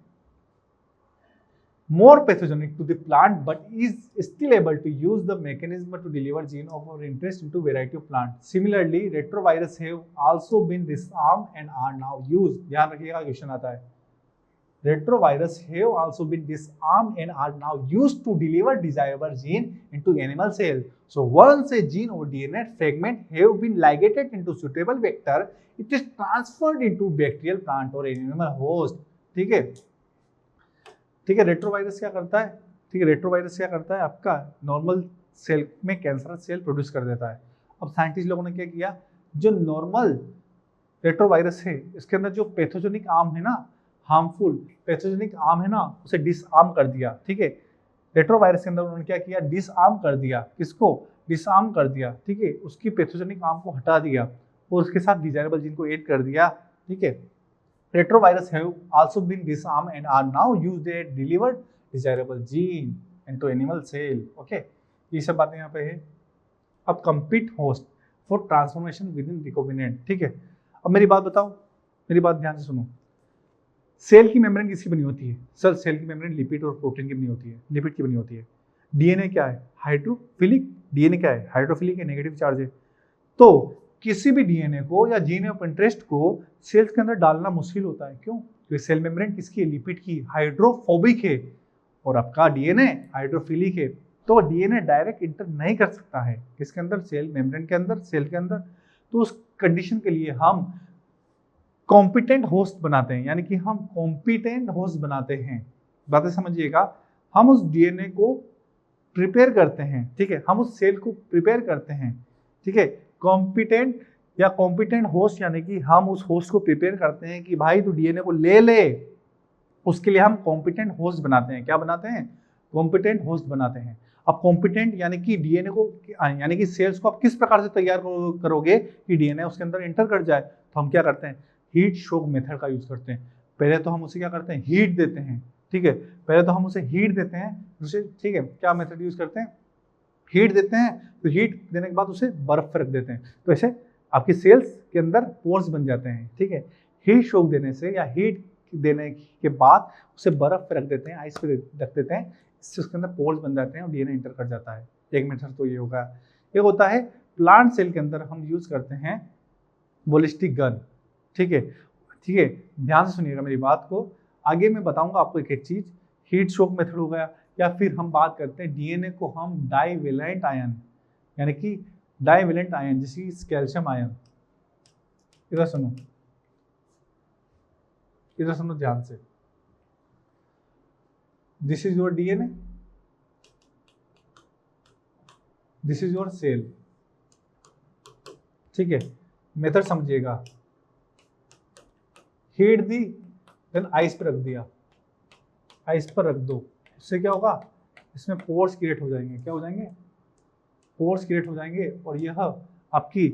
More pathogenic to the plant, but is still able to use the mechanism to deliver gene of our interest into variety of plants. Similarly, retrovirus have also been disarmed and are now used. ध्यान रखिएगा, question आता है, retrovirus have also been disarmed and are now used to deliver desirable gene into animal cell. So once a gene or DNA fragment have been ligated into suitable vector, it is transferred into bacterial plant or animal host. ठीक है, ठीक है। Retrovirus क्या करता है, ठीक है, retrovirus क्या करता है, आपका नॉर्मल सेल में कैंसरस सेल प्रोड्यूस कर देता है। अब साइंटिस्ट लोगों ने क्या किया, जो नॉर्मल रेट्रोवायरस है इसके अंदर जो पैथोजेनिक आर्म है ना, हार्मफुल पैथोजेनिक आर्म है ना, उसे डिसआर्म कर दिया। ठीक है, रेट्रोवायरस के अंदर उन्होंने क्या किया, डिसआर्म कर दिया। किसको? डिसआर्म कर दिया। ठीक है, उसकी पैथोजेनिक आर्म को हटा दिया और उसके साथ डिजायरेबल जीन को ऐड कर दिया। ठीक है, retrovirus have also been disarmed and are now used to deliver desirable gene into animal cell. Okay, ये सब बातें यहाँ पे है। अब compete host for transformation within recombinant। ठीक है, अब मेरी बात बताओ, मेरी बात ध्यान से सुनो। सेल की मेम्ब्रेन किसकी बनी होती है? सर, सेल की मेम्ब्रेन लिपिड और प्रोटीन की बनी होती है, लिपिड की बनी होती है। डीएनए क्या है? हाइड्रोफिलिक। डीएनए क्या है? हाइड्रोफिलिक है, नेगेटिव चार्ज है। तो किसी भी डीएनए को या जीन ऑफ इंटरेस्ट को सेल्स के अंदर डालना मुश्किल होता है। क्यों? क्योंकि सेल मेम्ब्रेन किसकी है? लिपिड की, हाइड्रोफोबिक है, और आपका डीएनए हाइड्रोफिलिक है। तो डीएनए डायरेक्ट इंटर नहीं कर सकता है किसके अंदर? सेल मेम्ब्रेन के अंदर, सेल के अंदर। तो उस कंडीशन के लिए हम कॉम्पिटेंट होस्ट बनाते हैं, यानी कि हम कॉम्पिटेंट होस्ट बनाते हैं। बातें समझिएगा, हम उस डीएनए को प्रिपेयर करते हैं। ठीक है, हम उस सेल को प्रिपेयर करते हैं। ठीक है, कॉम्पिटेंट या कॉम्पिटेंट होस्ट, यानी कि हम उस होस्ट को प्रिपेयर करते हैं कि भाई तू डीएनए को ले ले, उसके लिए हम कॉम्पिटेंट होस्ट बनाते हैं। क्या बनाते हैं? कॉम्पिटेंट होस्ट बनाते हैं। अब कॉम्पिटेंट यानी कि डीएनए को, यानी कि सेल्स को आप किस प्रकार से तैयार करोगे कि डीएनए उसके अंदर इंटर कर जाए? तो हम क्या करते हैं? हीट शॉक मेथड का यूज करते हैं। पहले तो हम उसे क्या करते हैं? हीट देते हैं। ठीक है, पहले तो हम उसे हीट देते हैं, दूसरे, ठीक है, क्या मेथड यूज करते हैं? हीट देते हैं। तो हीट देने के बाद उसे बर्फ पर रख देते हैं, तो ऐसे आपकी सेल्स के अंदर पोर्स बन जाते हैं। ठीक है, हीट शॉक देने से या हीट देने के बाद उसे बर्फ पे रख देते हैं, आइस पे रख देते हैं, इससे उसके अंदर पोर्स बन जाते हैं और डीएनए इंटर कर जाता है। एक मेथड तो ये होगा। एक होता है प्लांट सेल के अंदर हम यूज करते हैं बॉलिस्टिक गन। ठीक है, ठीक है, ध्यान से सुनिएगा मेरी बात को, आगे मैं बताऊंगा आपको एक एक चीज। हीट शॉक मेथड हो गया, या फिर हम बात करते हैं डीएनए को हम डाइवेलेंट आयन, यानी कि डाइवेलेंट आयन जैसे कैल्शियम आयन। इधर सुनो, इधर सुनो ध्यान से। This is your DNA, this is your cell. ठीक है, मेथड समझिएगा। हीट दी, देन आइस पर रख दिया, आइस पर रख दो, उससे क्या होगा? इसमें पोर्स क्रिएट हो जाएंगे। क्या हो जाएंगे? पोर्स क्रिएट हो जाएंगे। और यह आपकी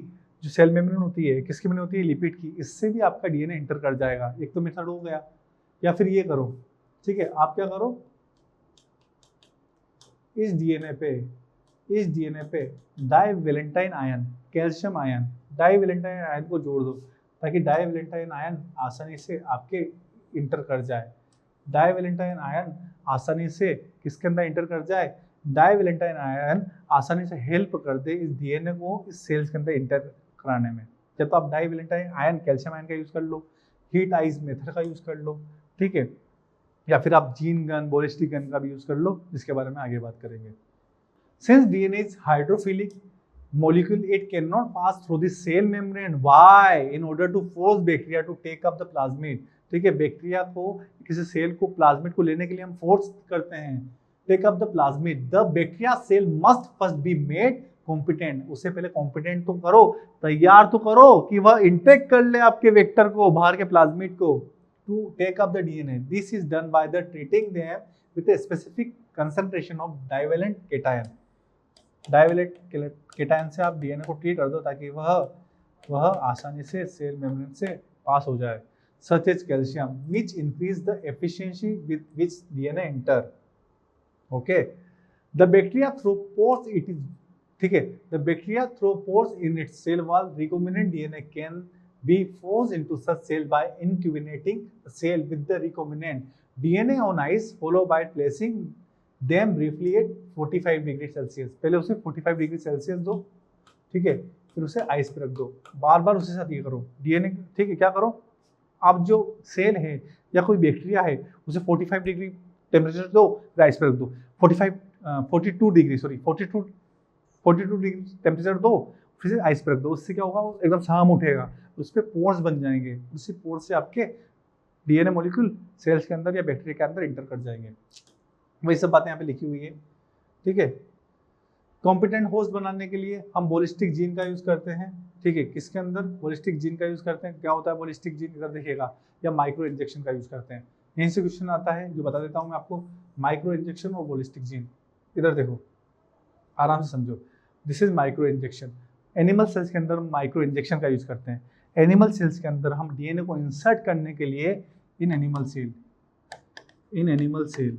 जो सेल मेम्ब्रेन होती है किसकी बनी होती है? लिपिड की। इससे भी आपका डीएनए इंटर कर जाएगा। एक तो मेथड हो गया। या फिर ये करो, ठीक है, आप क्या करो, इस डीएनए पे डाइवेलेंटाइन आयन, कैल्शियम आयन, डाइवेलेंटाइन आयन को जोड़ दो, ताकि डाइवेलेंटाइन आयन आसानी से आपके इंटर कर जाए। डाइवेलेंटाइन आयन आसानी से किसके अंदर इंटर कर जाए? डाइवेलेंटाइन आयन आसानी से हेल्प कर दे इस डीएनए को इस सेल्स के अंदर इंटर कराने में। या तो आप डाइवेलेंटाइन आयन, कैल्शियम आयन का यूज कर लो, हीट आइस मेथड का यूज कर लो। ठीक है, या फिर आप जीन गन, बॉलिस्टिक गन का भी यूज कर लो, जिसके बारे में आगे बात करेंगे। Since DNA is hydrophilic molecule, it cannot pass through the cell membrane. Why? In order to force bacteria to take up the plasmid. ठीक है, बैक्टीरिया को, किसी सेल को प्लाज्मिड को लेने के लिए हम फोर्स करते हैं, take up the plasmid. The bacteria cell must first be made competent, उससे पहले कॉम्पिटेंट तो करो, तैयार तो करो कि वह इंटेक कर ले आपके वेक्टर को, बाहर के प्लाज्मिड को, to take up the DNA. This is done by the treating them with a specific concentration of divalent cation. Divalent cation से आप डीएनए को ट्रीट कर दो ताकि वह आसानी से सेल मेम्ब्रेन से पास हो जाए। Such as calcium which increase the efficiency with which DNA enter. Okay, the bacteria through pores it is, ठीक है, the bacteria through pores in its cell wall recombinant DNA can be forced into such cell by incubating the cell with the recombinant DNA on ice followed by placing them briefly at 45 degree Celsius. पहले उसे 45 degree Celsius दो, ठीक है, फिर उसे ice पे रख दो, बार बार उसी साथ ये करो डीएनए, ठीक है। क्या करो, आप जो सेल है या कोई बैक्टीरिया है उसे 45 डिग्री टेम्परेचर दो, फिर आइस पे रख दो, 42 डिग्री टेम्परेचर दो, फिर से आइस पे रख दो। उससे क्या होगा, वो एकदम शाम उठेगा, उस पर पोर्स बन जाएंगे, उसी पोर्स से आपके डीएनए मॉलिक्यूल सेल्स के अंदर या बैक्टीरिया के अंदर इंटर कर जाएंगे। वही सब बातें यहाँ पे लिखी हुई है, ठीक है। कॉम्पिटेंट होस्ट बनाने के लिए हम बॉलिस्टिक जीन का यूज करते हैं, ठीक है। किसके अंदर बॉलिस्टिक जीन का यूज करते हैं, क्या होता है बॉलिस्टिक जीन, इधर देखिएगा, या माइक्रो इंजेक्शन का यूज करते हैं। यहीं से क्वेश्चन आता है जो बता देता हूँ मैं आपको, माइक्रो इंजेक्शन और बॉलिस्टिक जीन। इधर देखो, आराम से समझो, this is micro injection. Animal cells के अंदर माइक्रो इंजेक्शन का यूज करते हैं। एनिमल सेल्स के अंदर हम डीएनए को इंसर्ट करने के लिए इन एनिमल सेल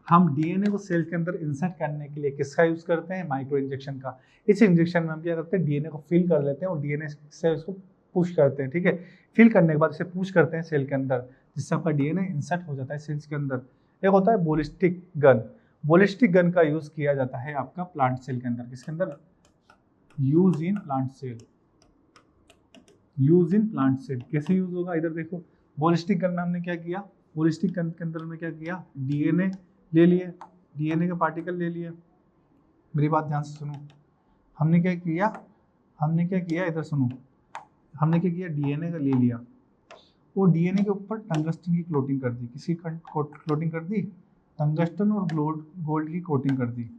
हम डीएनए को सेल के अंदर इंसर्ट करने के लिए किसका यूज करते हैं, माइक्रो इंजेक्शन का। इस इंजेक्शन में हम क्या करते हैं, डीएनए को फिल कर लेते हैं और डीएनए से उसको पुश करते हैं, ठीक है। फिल करने के बाद इसे पुश करते हैं सेल के अंदर, जिससे आपका डीएनए इंसर्ट हो जाता है सेल्स के अंदर। एक होता है बॉलिस्टिक गन। बॉलिस्टिक गन का यूज किया जाता है आपका प्लांट सेल के अंदर। किसके अंदर, use in plant cell. Use in plant cell कैसे यूज होगा, इधर देखो। बॉलिस्टिक गन में हमने क्या किया, बॉलिस्टिक गन के अंदर में क्या किया, डीएनए ले लिए, डीएनए के पार्टिकल ले लिए। मेरी बात ध्यान से सुनो, हमने क्या किया, इधर सुनो, हमने क्या किया, डीएनए का ले लिया, वो डीएनए के ऊपर टंगस्टन की कोटिंग कर दी। किसी कोटिंग कर दी, टंगस्टन और गोल्ड की कोटिंग कर दी।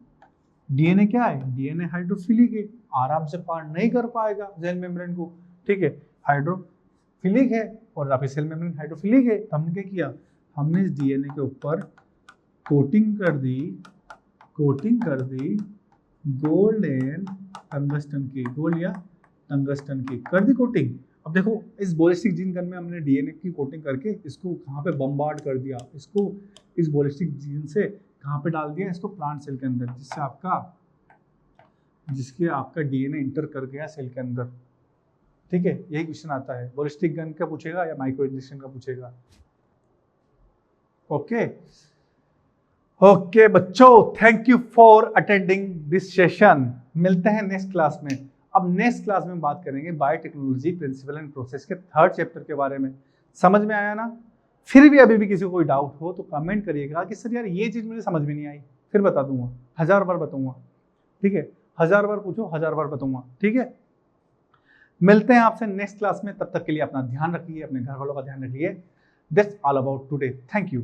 डीएनए क्या है, डीएनए हाइड्रोफिलिक है, आराम से पार नहीं कर पाएगा सेल मेम्ब्रेन को, ठीक है, हाइड्रोफिलिक है, और आपकी सेल मेम्ब्रेन हाइड्रोफिलिक है। तो हमने क्या किया, हमने इस डीएनए के ऊपर कोटिंग कर दी गोल्ड एंड टंगस्टन की, गोल्ड या टंगस्टन की कर दी कोटिंग। अब देखो, इस बॉलिस्टिक जीन गन में हमने डीएनए की कोटिंग करके इसको कहाँ पे बम्बार्ड कर दिया, इसको इस बॉलिस्टिक जीन से कहाँ पे डाल दिया, इसको प्लांट सेल के अंदर, जिसके आपका डीएनए इंटर कर गया सेल के अंदर, ठीक है। यही क्वेश्चन आता है, बॉलिस्टिक गन का पूछेगा या माइक्रो इंजेक्शन का पूछेगा। ओके बच्चों, thank you for attending this session. मिलते हैं नेक्स्ट क्लास में। अब नेक्स्ट क्लास में बात करेंगे बायोटेक्नोलॉजी प्रिंसिपल एंड प्रोसेस के 3rd चैप्टर के बारे में। समझ में आया ना? फिर भी अभी भी किसी को कोई डाउट हो तो कमेंट करिएगा कि सर यार ये चीज़ मुझे समझ में नहीं आई, फिर बता दूंगा, 1000 बार बताऊंगा, ठीक है। 1000 बार पूछो, 1000 बार बताऊंगा, ठीक है। मिलते हैं आपसे नेक्स्ट क्लास में, तब तक के लिए अपना ध्यान रखिए, अपने घर वालों का ध्यान रखिए। That's all about today, thank you.